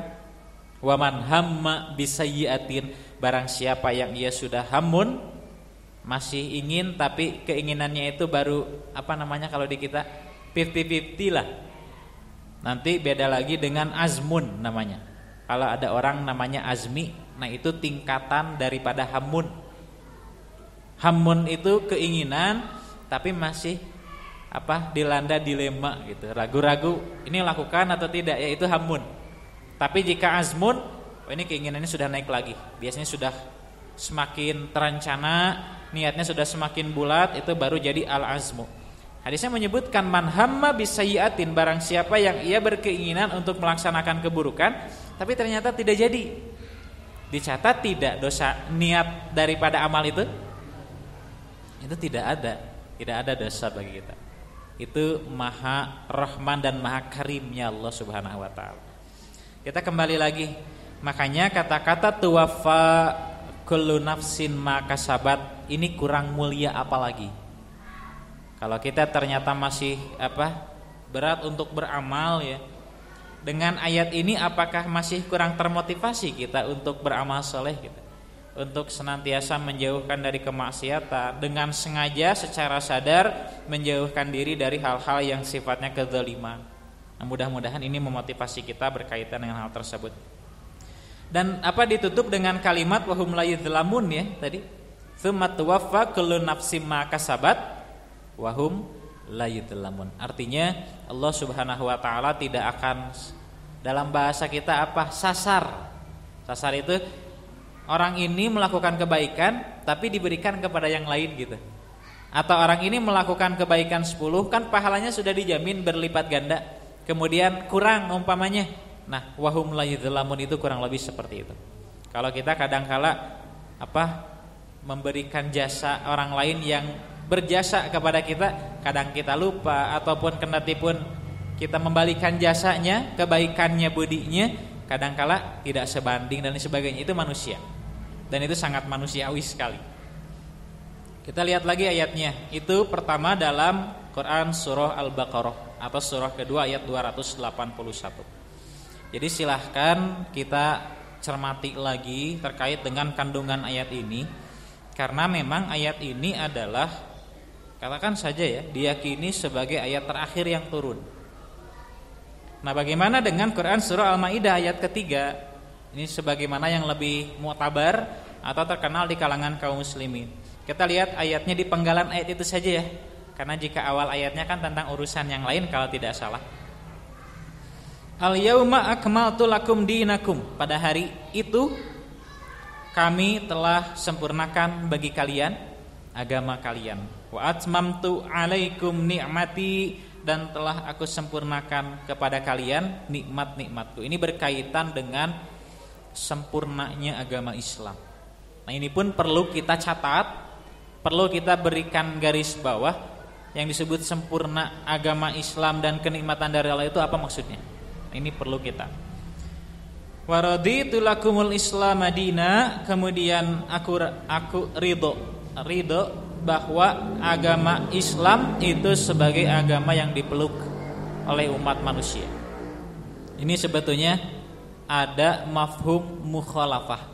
Waman hamma bisayyi'atin, barang siapa yang ia sudah hamun, masih ingin tapi keinginannya itu baru kalau di kita 50-50 lah. Nanti beda lagi dengan azmun namanya. Kalau ada orang namanya azmi, nah itu tingkatan daripada hamun. Hamun itu keinginan tapi masih dilanda dilema gitu, ragu-ragu ini lakukan atau tidak, yaitu hamun. Tapi jika azmun, ini keinginannya sudah naik lagi. Biasanya sudah semakin terencana, niatnya sudah semakin bulat, itu baru jadi al-azmu. Hadisnya menyebutkan man hamma bisayyi'atin, barang siapa yang ia berkeinginan untuk melaksanakan keburukan tapi ternyata tidak jadi. Dicatat tidak dosa niat daripada amal itu? Itu tidak ada dosa bagi kita. Itu maha rahman dan maha karimnya Allah Subhanahu wa taala. Kita kembali lagi. Makanya kata-kata tuwaffa kullu nafsin ma kasabat ini kurang mulia apalagi. Kalau kita ternyata masih berat untuk beramal ya, dengan ayat ini apakah masih kurang termotivasi kita untuk beramal soleh gitu? untuk senantiasa menjauhkan dari kemaksiatan, dengan sengaja secara sadar menjauhkan diri dari hal-hal yang sifatnya kezaliman. Nah, mudah-mudahan ini memotivasi kita berkaitan dengan hal tersebut. Dan ditutup dengan kalimat wahum la yuzlamun ya tadi. Tsumma tuwaffa kullu nafsim ma kasabat wahum la yuzlamun. Artinya Allah Subhanahu wa taala tidak akan, dalam bahasa kita sasar. Sasar itu orang ini melakukan kebaikan tapi diberikan kepada yang lain gitu. Atau orang ini melakukan kebaikan 10 kan pahalanya sudah dijamin berlipat ganda. Kemudian kurang umpamanya. Nah, wahum la yuzlamun itu kurang lebih seperti itu. Kalau kita kadangkala memberikan jasa orang lain yang berjasa kepada kita, kadang kita lupa ataupun kendatipun kita membalikan jasanya, kebaikannya, budinya, kadangkala tidak sebanding dan sebagainya. Itu manusia. Dan itu sangat manusiawi sekali. Kita lihat lagi ayatnya. Itu pertama dalam Quran surah Al-Baqarah atau surah kedua ayat 281. Jadi silahkan kita cermati lagi terkait dengan kandungan ayat ini, karena memang ayat ini adalah, katakan saja ya, diyakini sebagai ayat terakhir yang turun. Nah, bagaimana dengan Quran surah Al-Maidah ayat ketiga? Ini sebagaimana yang lebih mu'tabar atau terkenal di kalangan kaum muslimin. Kita lihat ayatnya di penggalan ayat itu saja ya, karena jika awal ayatnya kan tentang urusan yang lain kalau tidak salah. Al-yauma akmaltu lakum dinakum. Pada hari itu kami telah sempurnakan bagi kalian agama kalian. Wa atmamtu alaikum ni'mati, dan telah aku sempurnakan kepada kalian nikmat-nikmatku. Ini berkaitan dengan sempurnanya agama Islam. Nah, ini pun perlu kita catat, perlu kita berikan garis bawah. Yang disebut sempurna agama Islam dan kenikmatan dari Allah itu apa maksudnya? Ini perlu kita. Wa raditu lakumul Islam madina, kemudian aku ridho bahwa agama Islam itu sebagai agama yang dipeluk oleh umat manusia. Ini sebetulnya ada mafhum mukhalafah.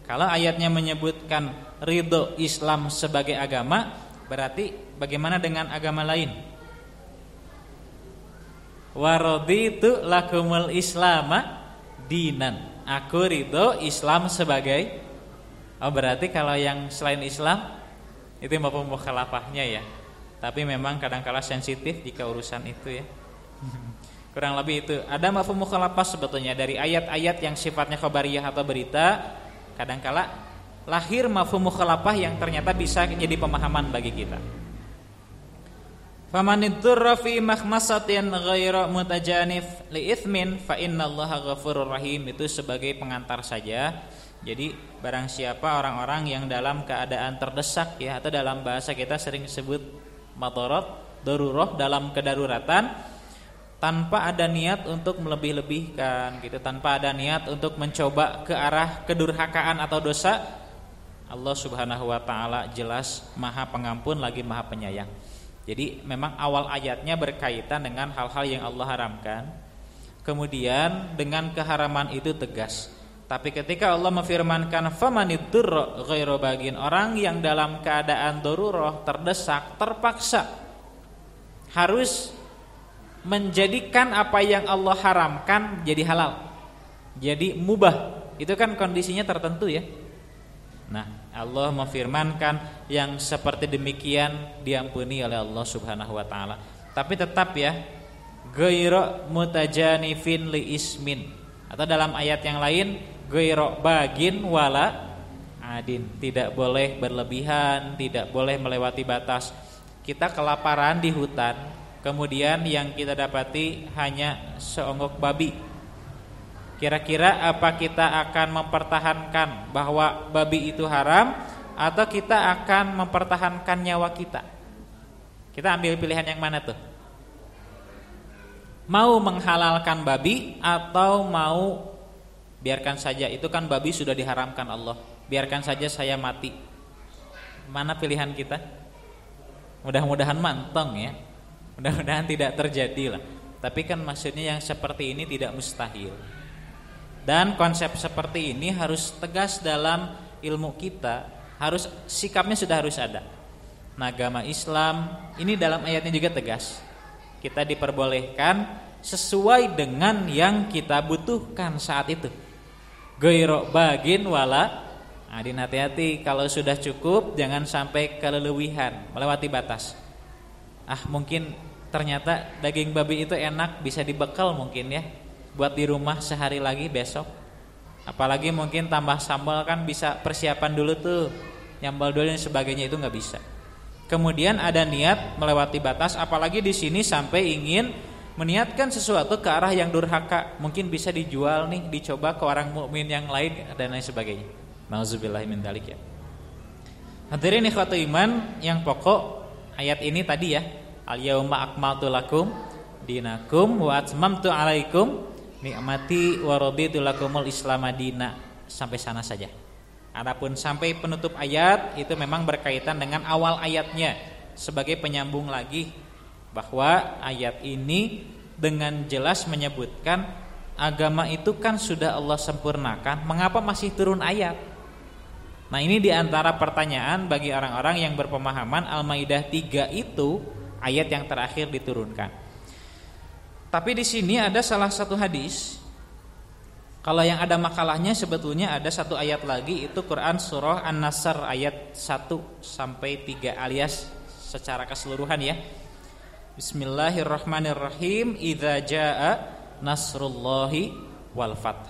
Kalau ayatnya menyebutkan ridho Islam sebagai agama, berarti bagaimana dengan agama lain? Wa raditu lakumul islama dinan. Aku ridho Islam sebagai, berarti kalau yang selain Islam itu mafhum mukhalafahnya ya. Tapi memang kadang-kala sensitif jika urusan itu ya. Kurang lebih itu. Ada mafhum mukhalafah sebetulnya dari ayat-ayat yang sifatnya khabariyah atau berita. Kadang-kala lahir mafhum mukhalafah yang ternyata bisa menjadi pemahaman bagi kita. Famanidurra fi makhmasatin ghaira mutajanif li itsmin fa innallaha ghafurur rahim. Itu sebagai pengantar saja. Jadi barang siapa orang-orang yang dalam keadaan terdesak ya, atau dalam bahasa kita sering sebut madarat, darurah, dalam kedaruratan, tanpa ada niat untuk melebih-lebihkan gitu, tanpa ada niat untuk mencoba ke arah kedurhakaan atau dosa, Allah Subhanahu wa taala jelas Maha Pengampun lagi Maha Penyayang. Jadi memang awal ayatnya berkaitan dengan hal-hal yang Allah haramkan. Kemudian dengan keharaman itu tegas. Tapi ketika Allah memfirmankan famanidur ghairu bagin, orang yang dalam keadaan darurah, terdesak, terpaksa harus menjadikan apa yang Allah haramkan jadi halal, jadi mubah. Itu kan kondisinya tertentu ya. Nah, Allah memfirmankan yang seperti demikian diampuni oleh Allah Subhanahu wa taala. Tapi tetap ya, ghairu mutajanifin li ismin, atau dalam ayat yang lain ghairu bagin wala adin, tidak boleh berlebihan, tidak boleh melewati batas. Kita kelaparan di hutan, kemudian yang kita dapati hanya seonggok babi. Kira-kira apa kita akan mempertahankan bahwa babi itu haram, atau kita akan mempertahankan nyawa kita? Kita ambil pilihan yang mana tuh? Mau menghalalkan babi atau mau biarkan saja, itu kan babi sudah diharamkan Allah, biarkan saja saya mati. Mana pilihan kita? Mudah-mudahan mantong ya, mudah-mudahan tidak terjadi lah. Tapi kan maksudnya yang seperti ini tidak mustahil. Dan konsep seperti ini harus tegas dalam ilmu kita harus sikapnya sudah harus ada. Nah, agama Islam ini dalam ayatnya juga tegas. Kita diperbolehkan sesuai dengan yang kita butuhkan saat itu. Ghairu bagin wala adin, hati-hati kalau sudah cukup jangan sampai kelelewihan, melewati batas. Mungkin ternyata daging babi itu enak, bisa dibekal mungkin ya, buat di rumah sehari lagi besok. Apalagi mungkin tambah sambal kan bisa persiapan dulu tuh, nyambal dulu dan sebagainya, itu nggak bisa. Kemudian ada niat melewati batas, apalagi di sini sampai ingin meniatkan sesuatu ke arah yang durhaka, mungkin bisa dijual nih, dicoba ke orang mukmin yang lain dan lain sebagainya. Nauzubillahi min dzalik ya. Hadirin ikhwatu iman, yang pokok ayat ini tadi ya, al-yauma akmaltu lakum dinakum wa atmamtu alaikum ni'mati wa raditu lakumul islam madina, sampai sana saja. Adapun sampai penutup ayat itu memang berkaitan dengan awal ayatnya, sebagai penyambung lagi bahwa ayat ini dengan jelas menyebutkan agama itu kan sudah Allah sempurnakan, mengapa masih turun ayat? Nah, ini diantara pertanyaan bagi orang-orang yang berpemahaman Al-Maidah 3 itu ayat yang terakhir diturunkan. Tapi di sini ada salah satu hadis. Kalau yang ada makalahnya sebetulnya ada satu ayat lagi, itu Quran surah An-Nasr ayat 1 sampai 3 alias secara keseluruhan ya. Bismillahirrahmanirrahim. Idza jaa nasrullahi wal fath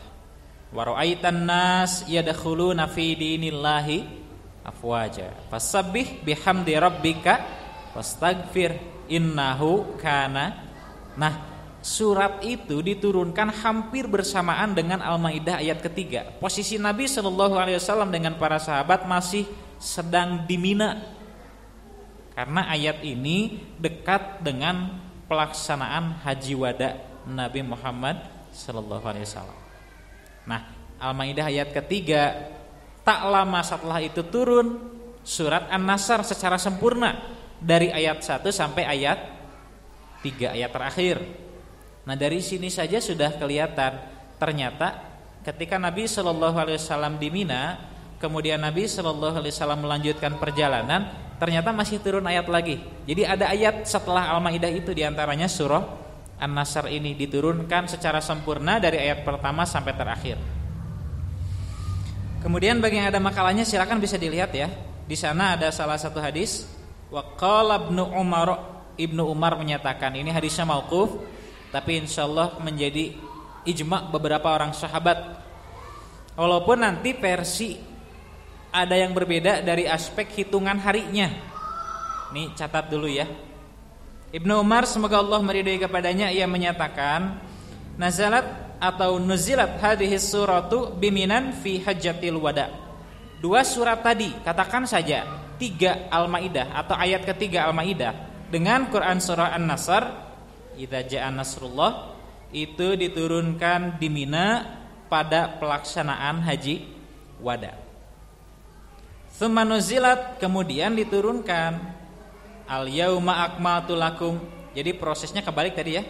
wa ra'aitan nas yadkhuluna fi dinillahi afwaja fasabbih bihamdi rabbika wastaghfir innahu kana. Nah, surat itu diturunkan hampir bersamaan dengan Al-Maidah ayat ketiga. Posisi Nabi SAW dengan para sahabat masih sedang di Mina, karena ayat ini dekat dengan pelaksanaan haji wada Nabi Muhammad SAW. Nah, Al-Maidah ayat ketiga, tak lama setelah itu turun surat An-Nasr secara sempurna dari ayat 1 sampai ayat 3, ayat terakhir. Nah, dari sini saja sudah kelihatan ternyata ketika Nabi SAW di Mina, kemudian Nabi SAW melanjutkan perjalanan, ternyata masih turun ayat lagi. Jadi ada ayat setelah Al-Maidah itu, diantaranya surah An-Nasr ini diturunkan secara sempurna dari ayat pertama sampai terakhir. Kemudian bagi yang ada makalahnya silakan bisa dilihat ya. Di sana ada salah satu hadis, wa qala Ibnu Umar menyatakan, ini hadisnya mauquf, tapi insyaallah menjadi ijma beberapa orang sahabat. Walaupun nanti versi ada yang berbeda dari aspek hitungan harinya. Nih catat dulu ya. Ibnu Umar semoga Allah meridai kepadanya, ia menyatakan, nazalat atau nuzilat hadhihi suratu biminan fi hajjatil wada. 2 surat tadi, katakan saja 3 Al-Maidah atau ayat ketiga Al-Maidah dengan Quran surah An-Nasr, idza jaa nasrullah, itu diturunkan di Mina pada pelaksanaan haji wada. Tsumma nuzilat, kemudian diturunkan al-yauma akmaltu lakum. Jadi prosesnya kebalik tadi ya.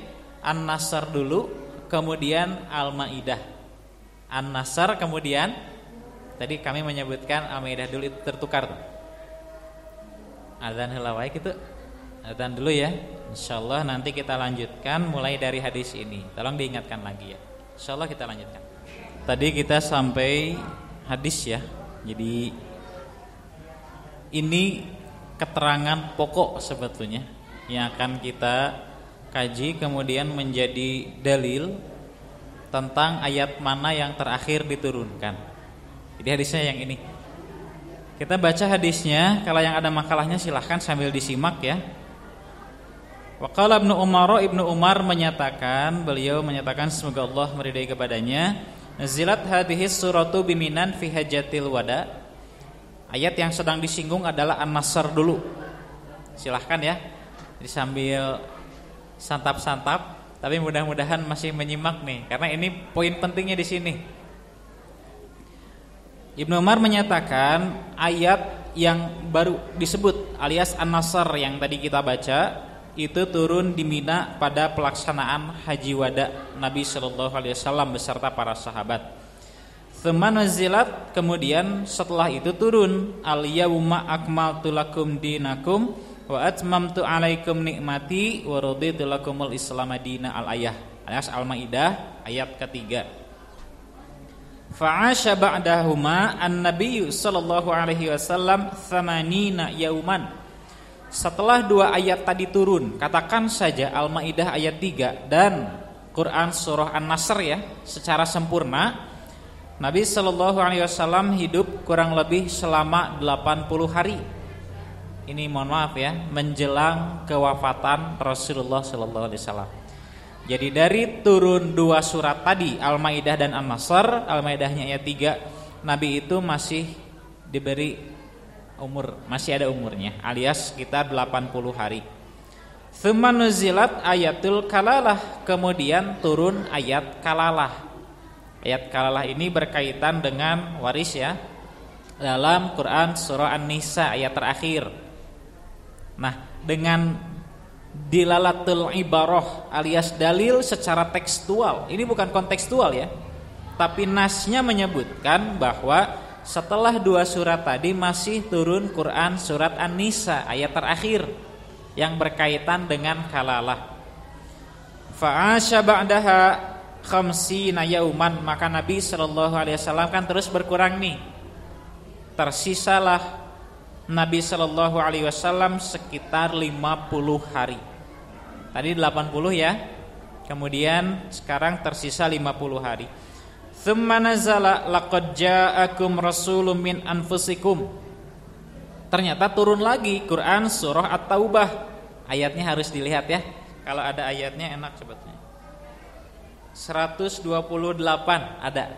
An-Nasr dulu, kemudian Al-Maidah. An-Nasr kemudian, tadi kami menyebutkan Al-Maidah dulu, itu tertukar tuh. Adzan heula wae kitu. Adzan dulu ya. Insyaallah nanti kita lanjutkan mulai dari hadis ini. Tolong diingatkan lagi ya. Insyaallah kita lanjutkan. Tadi kita sampai hadis ya. Jadi ini keterangan pokok sebetulnya yang akan kita kaji, kemudian menjadi dalil tentang ayat mana yang terakhir diturunkan. Jadi hadisnya yang ini. Kita baca hadisnya, kalau yang ada makalahnya silahkan sambil disimak ya. Wa qala Ibnu Umar menyatakan, beliau menyatakan semoga Allah meridai kepadanya, nazilat hadhihi suratu biminan fi hajjatil wada. Ayat yang sedang disinggung adalah An-Nasr dulu. Silahkan ya, jadi sambil santap-santap, tapi mudah-mudahan masih menyimak nih, karena ini poin pentingnya di sini. Ibnu Umar menyatakan ayat yang baru disebut alias An-Nasr yang tadi kita baca itu turun di Mina pada pelaksanaan haji wada Nabi SAW beserta para sahabat. Tsumma nuzilat, kemudian setelah itu turun al-yauma akmaltu lakum dinakum wa atmamtu alaikum nikmati wa raditu lakumul islam madina al-ayah. Alias Al-Maidah ayat ketiga. Fa'asha ba'dahuma an-nabiyyu sallallahu alaihi wasallam 80 yauman. Setelah dua ayat tadi turun, katakan saja Al-Maidah ayat 3 dan Quran surah An-Nasr ya, secara sempurna Nabi sallallahu alaihi wasallam hidup kurang lebih selama 80 hari. Ini mohon maaf ya, menjelang kewafatan Rasulullah sallallahu alaihi wasallam. Jadi dari turun dua surat tadi, Al-Maidah dan An-Nasr, Al-Maidahnya ayat 3, Nabi itu masih diberi umur, masih ada umurnya, alias sekitar 80 hari. Tsumma nuzilat ayatul kalalah, kemudian turun ayat kalalah. Ayat kalalah ini berkaitan dengan waris ya, dalam Quran surah An-Nisa ayat terakhir. Nah, dengan dilalatul ibarah alias dalil secara tekstual, ini bukan kontekstual ya, tapi nasnya menyebutkan bahwa setelah dua surat tadi masih turun Quran surat An-Nisa ayat terakhir yang berkaitan dengan kalalah. Fa'asha ba'daha khamsina yauman, maka Nabi sallallahu alaihi wasallam kan terus berkurang nih. Tersisalah Nabi sallallahu alaihi wasallam sekitar 50 hari. Tadi 80 ya. Kemudian sekarang tersisa 50 hari. Tsumma nazala laqad ja'akum rasulun min anfusikum. Ternyata turun lagi Quran surah At-Taubah. Ayatnya harus dilihat ya. Kalau ada ayatnya enak sebetulnya. 128 ada.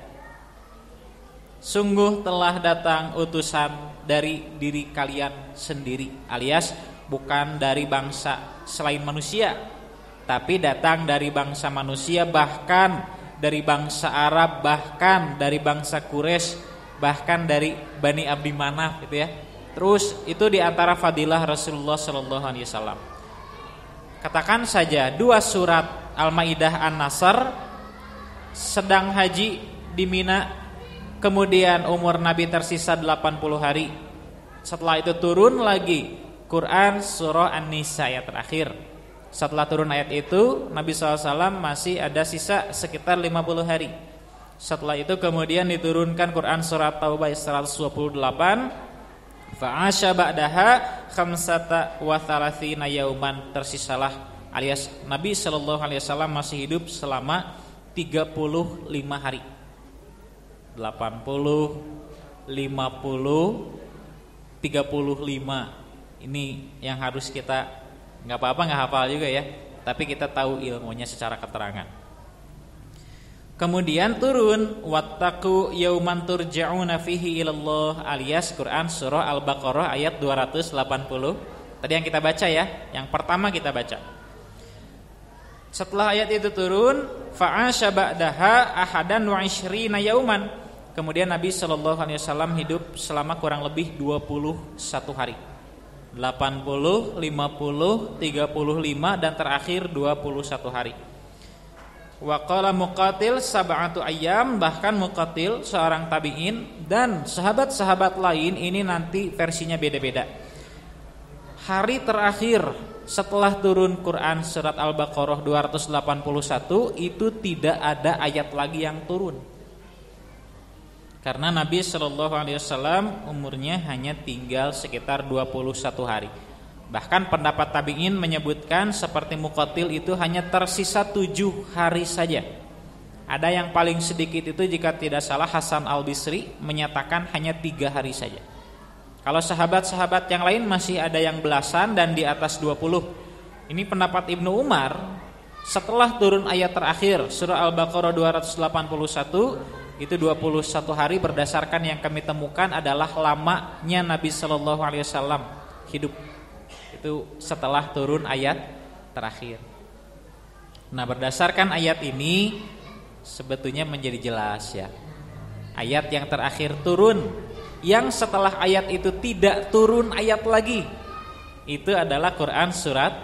Sungguh telah datang utusan dari diri kalian sendiri, alias bukan dari bangsa selain manusia, tapi datang dari bangsa manusia, bahkan dari bangsa Arab, bahkan dari bangsa Quraisy, bahkan dari Bani Abdi Manaf gitu ya. Terus itu di antara fadilah Rasulullah sallallahu alaihi wasallam. Katakan saja dua surat Al-Maidah An-Nasr sedang haji di Mina, kemudian umur Nabi tersisa 80 hari. Setelah itu turun lagi Quran surah An-Nisa ayat terakhir. Setelah turun ayat itu Nabi SAW masih ada sisa sekitar 50 hari. Setelah itu kemudian diturunkan Quran surah Taubah 128. Fa'asha ba'daha khamsata wa thalathina yauman, tersisalah alias Nabi sallallahu alaihi wasallam masih hidup selama 35 hari. 80 50 35. Ini yang harus kita, enggak apa-apa enggak hafal juga ya, tapi kita tahu ilmunya secara keterangan. Kemudian turun wattaqu yauman turja'una fihi ilallah, alias Quran surah Al-Baqarah ayat 280. Tadi yang kita baca ya, yang pertama kita baca. Setelah ayat itu turun, fa'asha ba'daha ahadan wa ishrina yauman. Kemudian Nabi sallallahu alaihi wasallam hidup selama kurang lebih 21 hari. 80, 50, 35 dan terakhir 21 hari. Wa qala Muqatil sab'atu ayyam, bahkan Muqatil seorang tabi'in dan sahabat-sahabat lain ini nanti versinya beda-beda. Hari terakhir setelah turun Quran surat Al-Baqarah 281 itu tidak ada ayat lagi yang turun. Karena Nabi sallallahu alaihi wasallam umurnya hanya tinggal sekitar 21 hari. Bahkan pendapat tabi'in menyebutkan seperti Muqatil itu hanya tersisa 7 hari saja. Ada yang paling sedikit itu jika tidak salah Hasan Al-Bisri menyatakan hanya 3 hari saja. Kalau sahabat-sahabat yang lain masih ada yang belasan dan di atas 20. Ini pendapat Ibnu Umar setelah turun ayat terakhir surah Al-Baqarah 281 itu 21 hari berdasarkan yang kami temukan adalah lamanya Nabi sallallahu alaihi wasallam hidup. Itu setelah turun ayat terakhir. Nah, berdasarkan ayat ini sebetulnya menjadi jelas ya. Ayat yang terakhir turun, yang setelah ayat itu tidak turun ayat lagi, itu adalah Quran surat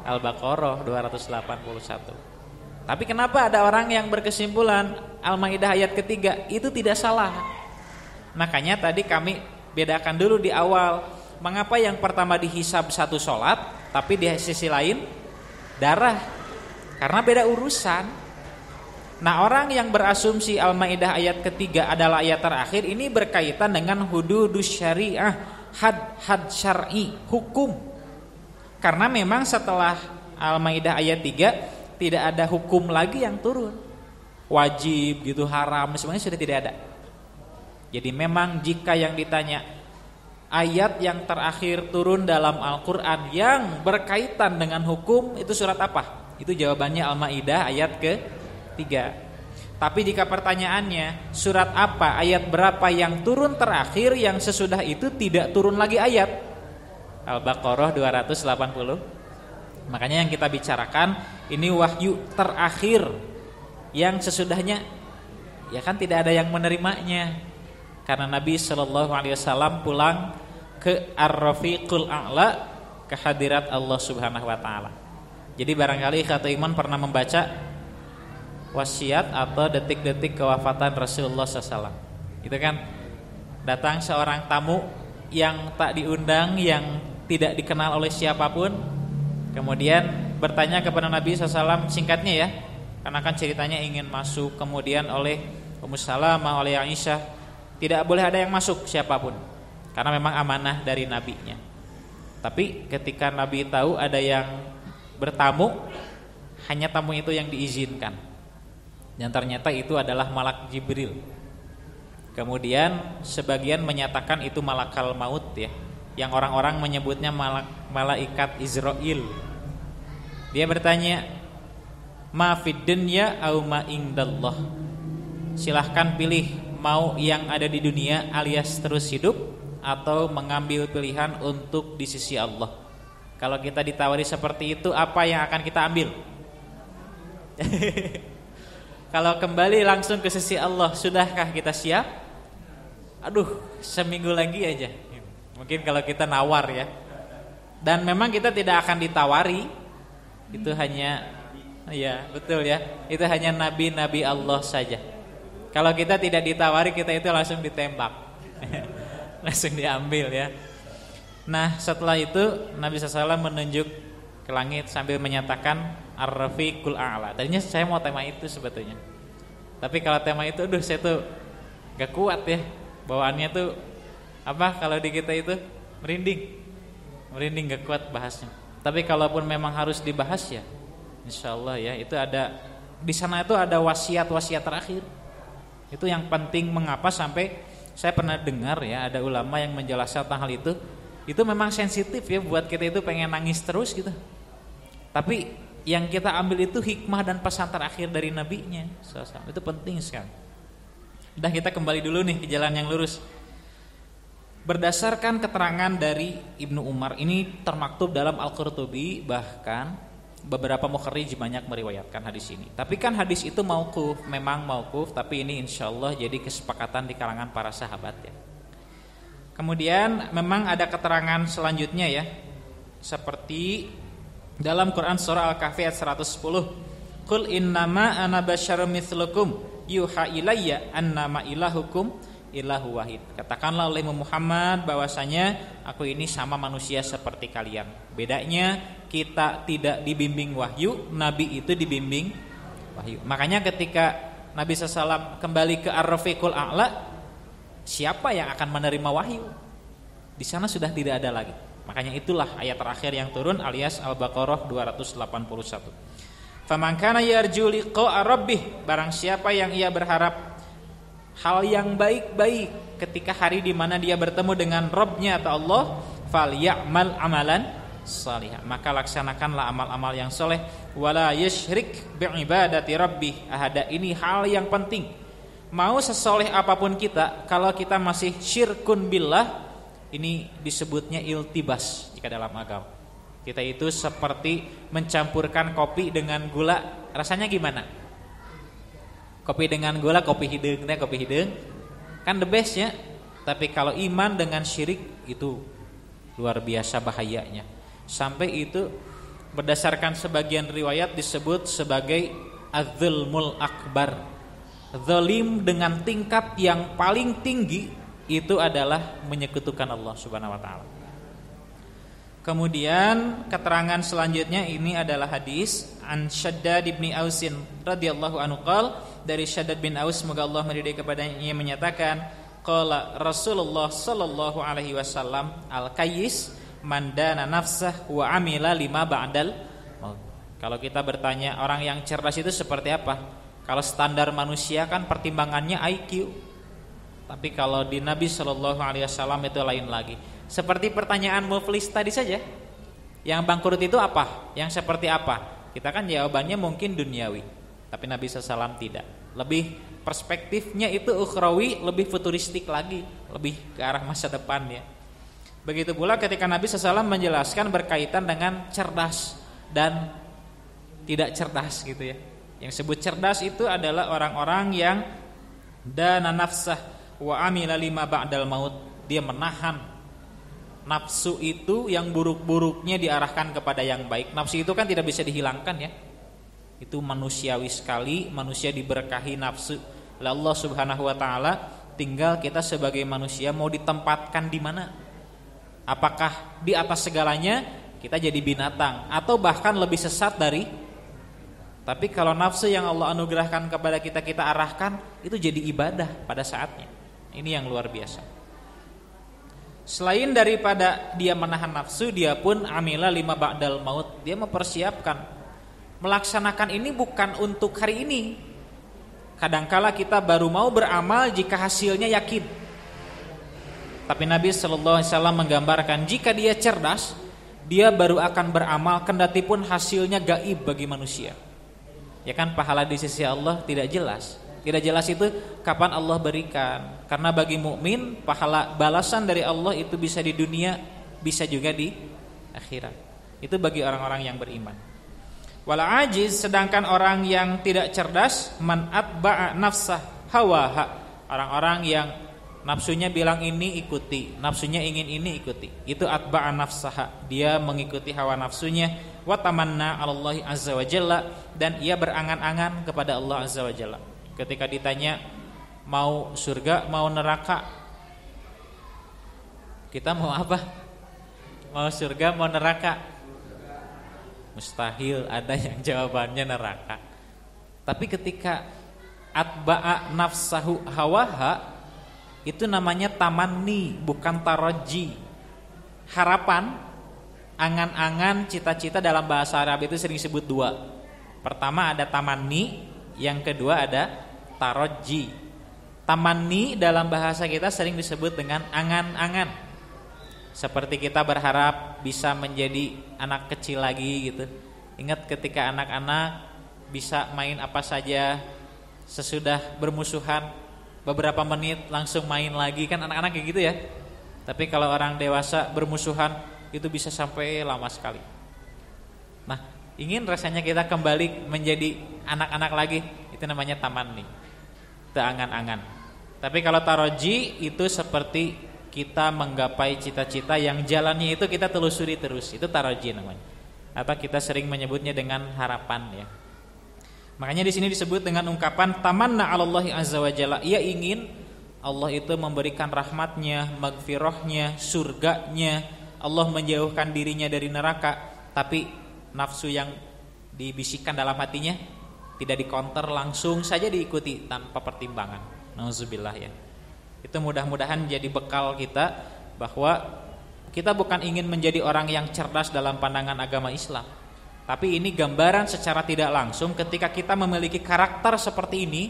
Al-Baqarah 281. Tapi kenapa ada orang yang berkesimpulan Al-Maidah ayat ketiga itu tidak salah? Makanya tadi kami bedakan dulu di awal, mengapa yang pertama dihisab satu sholat, tapi di sisi lain darah? Karena beda urusan. Nah, orang yang berasumsi Al-Maidah ayat ketiga adalah ayat terakhir, ini berkaitan dengan hududus syariah, had syar'i, hukum. Karena memang setelah Al-Maidah ayat 3 tidak ada hukum lagi yang turun, wajib gitu, haram, semuanya sudah tidak ada. Jadi memang jika yang ditanya ayat yang terakhir turun dalam Al-Quran yang berkaitan dengan hukum, itu surat apa? Itu jawabannya Al-Maidah ayat ke-3. Tapi jika pertanyaannya surat apa, ayat berapa yang turun terakhir, yang sesudah itu tidak turun lagi ayat, Al-Baqarah 280. Makanya yang kita bicarakan ini wahyu terakhir, yang sesudahnya ya kan tidak ada yang menerimanya, karena Nabi SAW pulang ke Ar-Rafiqul A'la, ke hadirat Allah Subhanahu wa taala. Jadi barangkali kata iman pernah membaca wasiat atau detik-detik kewafatan Rasulullah SAW. Itu kan datang seorang tamu yang tak diundang, yang tidak dikenal oleh siapapun, kemudian bertanya kepada Nabi SAW, singkatnya ya, karena kan ceritanya ingin masuk, kemudian oleh Ummu Salamah, oleh Aisyah, tidak boleh ada yang masuk siapapun, karena memang amanah dari nabinya. Tapi ketika Nabi tahu ada yang bertamu, hanya tamu itu yang diizinkan, dan ternyata itu adalah malak Jibril. Kemudian sebagian menyatakan itu malakal maut ya, yang orang-orang menyebutnya malaikat Israil. Dia bertanya, ma fid dunya au ma indallah. Silahkan pilih, mau yang ada di dunia alias terus hidup, atau mengambil pilihan untuk di sisi Allah. Kalau kita ditawari seperti itu, apa yang akan kita ambil? Kalau kembali langsung ke sisi Allah, sudahkah kita siap? Aduh, seminggu lagi aja. Mungkin kalau kita nawar ya. Dan memang kita tidak akan ditawari. Itu hanya, ya betul ya, itu hanya nabi-nabi Allah saja. Kalau kita tidak ditawari, kita itu langsung ditembak. Langsung diambil ya. Nah setelah itu Nabi SAW menunjuk ke langit sambil menyatakan Ar-Rafiqul A'la. Tadinya saya mau tema itu sebetulnya, tapi kalau tema itu aduh saya tuh gak kuat ya. Bawaannya tuh apa, kalau di kita itu merinding gak kuat bahasnya. Tapi kalaupun memang harus dibahas ya, insya Allah ya, itu ada di sana itu ada wasiat-wasiat terakhir. Itu yang penting. Mengapa sampai saya pernah dengar ya, ada ulama yang menjelaskan tentang hal itu. Itu memang sensitif ya, buat kita itu pengen nangis terus gitu. Tapi yang kita ambil itu hikmah dan pesan terakhir dari nabinya. Itu penting sekali. Udah, kita kembali dulu nih ke jalan yang lurus. Berdasarkan keterangan dari Ibnu Umar, ini termaktub dalam Al-Qurtubi, bahkan beberapa mukharrij banyak meriwayatkan hadis ini. Tapi kan hadis itu mauquf, memang mauquf, tapi ini insyaallah jadi kesepakatan di kalangan para sahabat ya. Kemudian memang ada keterangan selanjutnya ya, seperti dalam Quran surah Al-Kahfi ayat 110, Qul innama ana basyarum mitslukum yuha ilayya annama ilahukum ilahu wahid. Katakanlah oleh Muhammad bahwasanya aku ini sama manusia seperti kalian. Bedanya kita tidak dibimbing wahyu, Nabi itu dibimbing wahyu. Makanya ketika Nabi SAW kembali ke Ar-Rafiqul A'la, siapa yang akan menerima wahyu? Di sana sudah tidak ada lagi. Makanya itulah ayat terakhir yang turun alias Al-Baqarah 281. Faman kana yarju liqa'a rabbih, barang siapa yang ia berharap hal yang baik-baik ketika hari di mana dia bertemu dengan Rabbnya atau Allah, falyamal amalan salihah, maka laksanakanlah amal-amal yang soleh, wala yusyrik bi'ibadati rabbih ahada. Ini hal yang penting. Mau sesoleh apapun kita, kalau kita masih syirkun billah, ini disebutnya iltibas jika dalam agama. Kita itu seperti mencampurkan kopi dengan gula. Rasanya gimana? Kopi dengan gula, kopi hidung kan the best ya. Tapi kalau iman dengan syirik itu luar biasa bahayanya. Sampai itu berdasarkan sebagian riwayat disebut sebagai adzulmul akbar. Zalim dengan tingkat yang paling tinggi itu adalah menyekutukan Allah Subhanahu wa taala. Kemudian keterangan selanjutnya ini adalah hadis an Shaddad bin Ausin radhiyallahu anhu qala, dari Shaddad bin Aus semoga Allah meridai kepadanya menyatakan qala Rasulullah sallallahu alaihi wasallam al-kayyis man dana nafsah wa amila lima ba'dal maut. Kalau kita bertanya orang yang cerdas itu seperti apa? Kalau standar manusia kan pertimbangannya IQ. Tapi kalau di Nabi sallallahu alaihi wasallam itu lain lagi. Seperti pertanyaan Muflis tadi saja. Yang bangkrut itu apa? Yang seperti apa? Kita kan jawabannya mungkin duniawi. Tapi Nabi SAW tidak. Lebih perspektifnya itu ukhrawi, lebih futuristik lagi, lebih ke arah masa depan ya. Begitu pula ketika Nabi SAW menjelaskan berkaitan dengan cerdas dan tidak cerdas gitu ya. Yang sebut cerdas itu adalah orang-orang yang dana nafsah wa amila lima ba'dal maut. Dia menahan nafsu itu yang buruk-buruknya diarahkan kepada yang baik. Nafsu itu kan tidak bisa dihilangkan ya. Itu manusiawi sekali, manusia diberkahi nafsu oleh Allah Subhanahu wa taala, tinggal kita sebagai manusia mau ditempatkan di mana. Apakah di atas segalanya kita jadi binatang atau bahkan lebih sesat dari. Tapi kalau nafsu yang Allah anugerahkan kepada kita arahkan, itu jadi ibadah pada saatnya. Ini yang luar biasa. Selain daripada dia menahan nafsu, dia pun amila lima ba'dal maut. Dia mempersiapkan, melaksanakan ini bukan untuk hari ini. Kadangkala kita baru mau beramal jika hasilnya yakin. Tapi Nabi SAW menggambarkan jika dia cerdas, dia baru akan beramal kendati pun hasilnya gaib bagi manusia. Ya kan, pahala di sisi Allah tidak jelas. Tidak jelas itu kapan Allah berikan. Karena bagi mukmin pahala balasan dari Allah itu bisa di dunia, bisa juga di akhirat. Itu bagi orang-orang yang beriman. Wala ajiz, sedangkan orang yang tidak cerdas, man atba'a nafsah hawaha. Orang-orang yang nafsunya bilang ini ikuti, nafsunya ingin ini ikuti. Itu atba'a nafsaha. Dia mengikuti hawa nafsunya. Wa tamanna 'alallahi azza wa jalla, dan ia berangan-angan kepada Allah azza wa jalla. Ketika ditanya mau surga, mau neraka, kita mau apa? Mau surga, mau neraka? Mustahil ada yang jawabannya neraka. Tapi ketika atba'a nafsahu hawaha, itu namanya tamanni, bukan taraji. Harapan, angan-angan, cita-cita dalam bahasa Arab itu sering disebut dua. Pertama ada tamanni, yang kedua ada taraji. Tamanni dalam bahasa kita sering disebut dengan angan-angan. Seperti kita berharap bisa menjadi anak kecil lagi gitu. Ingat ketika anak-anak bisa main apa saja, sesudah bermusuhan beberapa menit langsung main lagi, kan anak-anak kayak gitu ya. Tapi kalau orang dewasa bermusuhan itu bisa sampai lama sekali. Nah, ingin rasanya kita kembali menjadi anak-anak lagi, itu namanya tamanni, itu angan-angan. Tapi kalau taraji itu seperti kita menggapai cita-cita yang jalannya itu kita telusuri terus, itu taraji namanya. Atau kita sering menyebutnya dengan harapan ya. Makanya di sini disebut dengan ungkapan tamanna 'alallahi azza wa jalla. Ia ingin Allah itu memberikan rahmatnya, magfirahnya, surganya, Allah menjauhkan dirinya dari neraka. Tapi nafsu yang dibisikkan dalam hatinya tidak dikonter, langsung saja diikuti tanpa pertimbangan. Nauzubillah ya. Itu mudah-mudahan jadi bekal kita bahwa kita bukan ingin menjadi orang yang cerdas dalam pandangan agama Islam. Tapi ini gambaran secara tidak langsung ketika kita memiliki karakter seperti ini,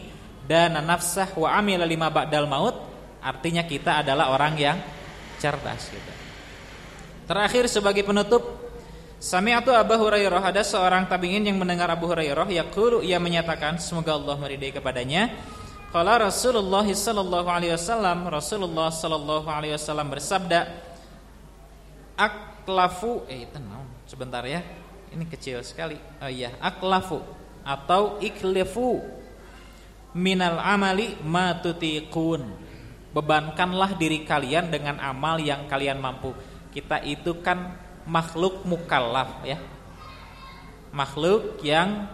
dan nafsah wa amila lima ba'dal maut, artinya kita adalah orang yang cerdas gitu. Terakhir sebagai penutup, sami'atu Abu Hurairah, ada seorang tabi'in yang mendengar Abu Hurairah yaqulu, ia menyatakan, semoga Allah meridai kepadanya, qala Rasulullah sallallahu alaihi wasallam, Rasulullah sallallahu alaihi wasallam bersabda, aklafu sebentar ya, ini kecil sekali. Oh iya, aklafu atau iklifu minal amali ma tutiqun. Bebankanlah diri kalian dengan amal yang kalian mampu. Kita itu kan makhluk mukallaf ya. Makhluk yang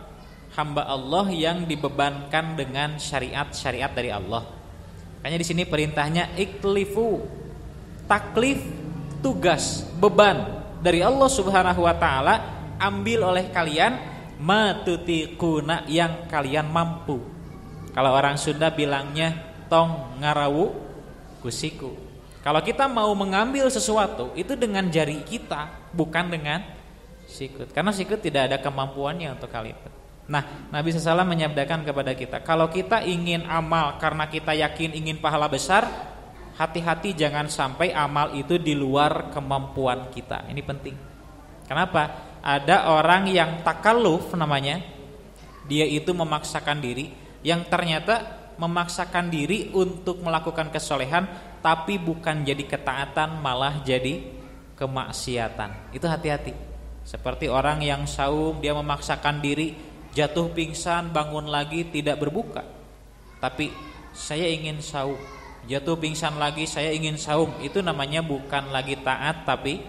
hamba Allah yang dibebankan dengan syariat-syariat dari Allah. Makanya di sini perintahnya iklifu, taklif, tugas, beban dari Allah Subhanahu wa taala ambil oleh kalian matutiquna yang kalian mampu. Kalau orang Sunda bilangnya tong ngarawu kusiku. Kalau kita mau mengambil sesuatu itu dengan jari kita, bukan dengan sikut. Karena sikut tidak ada kemampuannya untuk hal itu. Nah, Nabi SAW menyabdakan kepada kita, kalau kita ingin amal karena kita yakin ingin pahala besar, hati-hati jangan sampai amal itu di luar kemampuan kita. Ini penting. Kenapa? Ada orang yang takalluf namanya, dia itu memaksakan diri, yang ternyata memaksakan diri untuk melakukan kesolehan, tapi bukan jadi ketaatan, malah jadi kemaksiatan. Itu hati-hati. Seperti orang yang saum, dia memaksakan diri, jatuh pingsan, bangun lagi, tidak berbuka. Tapi saya ingin saum, jatuh pingsan lagi, saya ingin saum. Itu namanya bukan lagi taat, tapi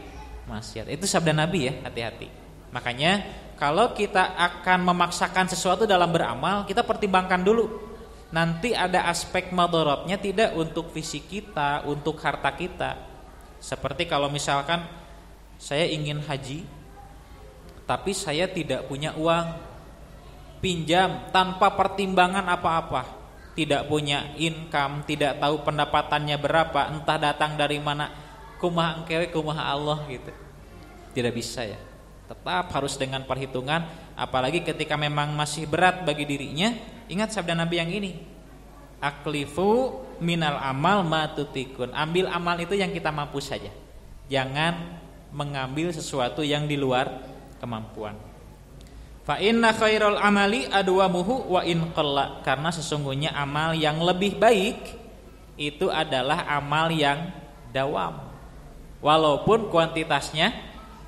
maksiat. Itu sabda Nabi ya, hati-hati. Makanya kalau kita akan memaksakan sesuatu dalam beramal, kita pertimbangkan dulu. Nanti ada aspek madharatnya tidak untuk fisik kita, untuk harta kita. Seperti kalau misalkan saya ingin haji, tapi saya tidak punya uang, pinjam tanpa pertimbangan apa-apa, tidak punya income, tidak tahu pendapatannya berapa, entah datang dari mana, kumaha engkewe kumaha Allah gitu. Tidak bisa ya. Tetap harus dengan perhitungan, apalagi ketika memang masih berat bagi dirinya. Ingat sabda Nabi yang ini, aklifu minal amal matutikun. Ambil amal itu yang kita mampu saja, jangan mengambil sesuatu yang di luar kemampuan. Fa inna khairal amali adwamuhu wa in qalla. Karena sesungguhnya amal yang lebih baik itu adalah amal yang dawam, walaupun kuantitasnya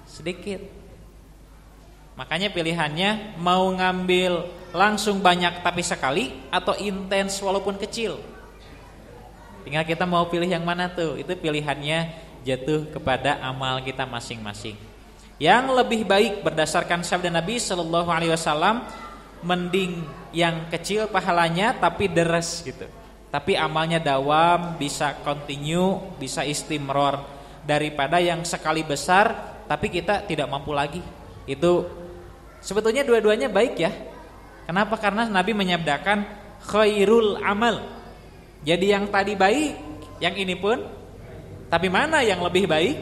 sedikit. Makanya pilihannya mau ngambil langsung banyak tapi sekali, atau intens walaupun kecil. Tinggal kita mau pilih yang mana tuh. Itu pilihannya jatuh kepada amal kita masing-masing. Yang lebih baik berdasarkan sabda Nabi Sallallahu Alaihi Wasallam, mending yang kecil pahalanya tapi deres gitu, tapi amalnya dawam, bisa continue, bisa istimror, daripada yang sekali besar tapi kita tidak mampu lagi. Itu sebetulnya dua-duanya baik ya. Kenapa? Karena Nabi menyabdakan khairul amal. Jadi yang tadi baik, yang ini pun. Tapi mana yang lebih baik?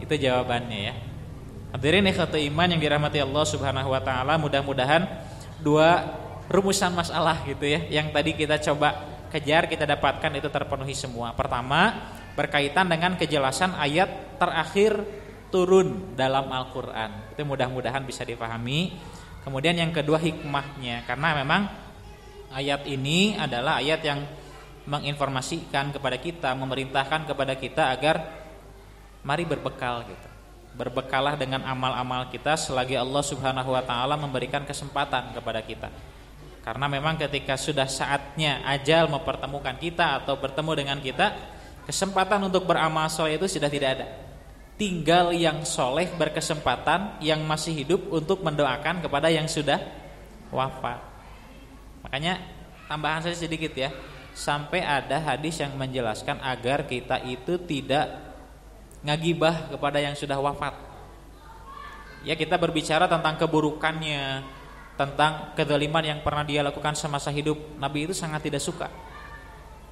Itu jawabannya ya. Hadirin ikhwatu iman yang dirahmati Allah Subhanahu wa taala, mudah-mudahan dua rumusan masalah gitu ya yang tadi kita coba kejar, kita dapatkan itu terpenuhi semua. Pertama, berkaitan dengan kejelasan ayat terakhir turun dalam Al-Quran. Itu mudah-mudahan bisa dipahami. Kemudian yang kedua, hikmahnya. Karena memang ayat ini adalah ayat yang menginformasikan kepada kita, memerintahkan kepada kita agar mari berbekal gitu. Berbekalah dengan amal-amal kita selagi Allah Subhanahu wa taala memberikan kesempatan kepada kita. Karena memang ketika sudah saatnya ajal mempertemukan kita atau bertemu dengan kita, kesempatan untuk beramal soleh itu sudah tidak ada. Tinggal yang soleh berkesempatan, yang masih hidup, untuk mendoakan kepada yang sudah wafat. Makanya tambahan saya sedikit ya, sampai ada hadis yang menjelaskan agar kita itu tidak ngagibah kepada yang sudah wafat. Ya, kita berbicara tentang keburukannya, tentang kezaliman yang pernah dia lakukan semasa hidup. Nabi itu sangat tidak suka.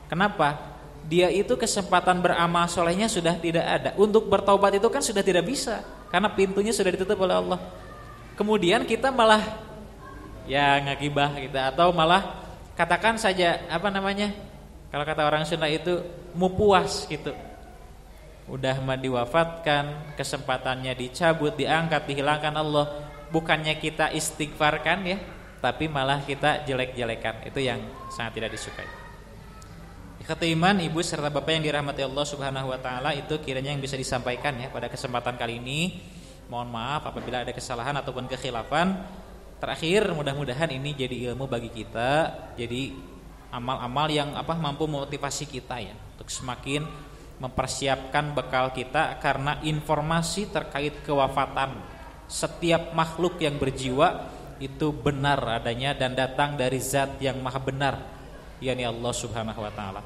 Kenapa? Dia itu kesempatan beramal solehnya sudah tidak ada. Untuk bertaubat itu kan sudah tidak bisa, karena pintunya sudah ditutup oleh Allah. Kemudian kita malah ya ngagibah gitu, atau malah katakan saja apa namanya, kalau kata orang Sunda itu mupuas gitu. Udah diwafatkan, kesempatannya dicabut, diangkat, dihilangkan Allah. Bukannya kita istighfarkan ya, tapi malah kita jelek-jelekan. Itu yang sangat tidak disukai. Kata iman, ibu serta bapak yang dirahmati Allah Subhanahu wa taala, itu kiranya yang bisa disampaikan ya pada kesempatan kali ini. Mohon maaf apabila ada kesalahan ataupun kekhilafan. Terakhir, mudah-mudahan ini jadi ilmu bagi kita, jadi amal-amal yang mampu memotivasi kita ya untuk semakin mempersiapkan bekal kita, karena informasi terkait kewafatan setiap makhluk yang berjiwa itu benar adanya dan datang dari zat yang maha benar, yakni Allah Subhanahu wa taala.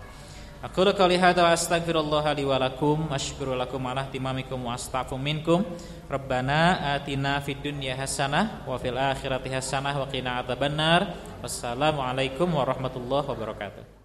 Aku qouli hadza wa astaghfirullah li wa lakum, asykuru lakum ala timamikum wa astaghfiru minkum. Rabbana atina fid dunya hasanah wa fil akhirati hasanah wa qina adzabannar. Wassalamu alaikum warahmatullahi wabarakatuh.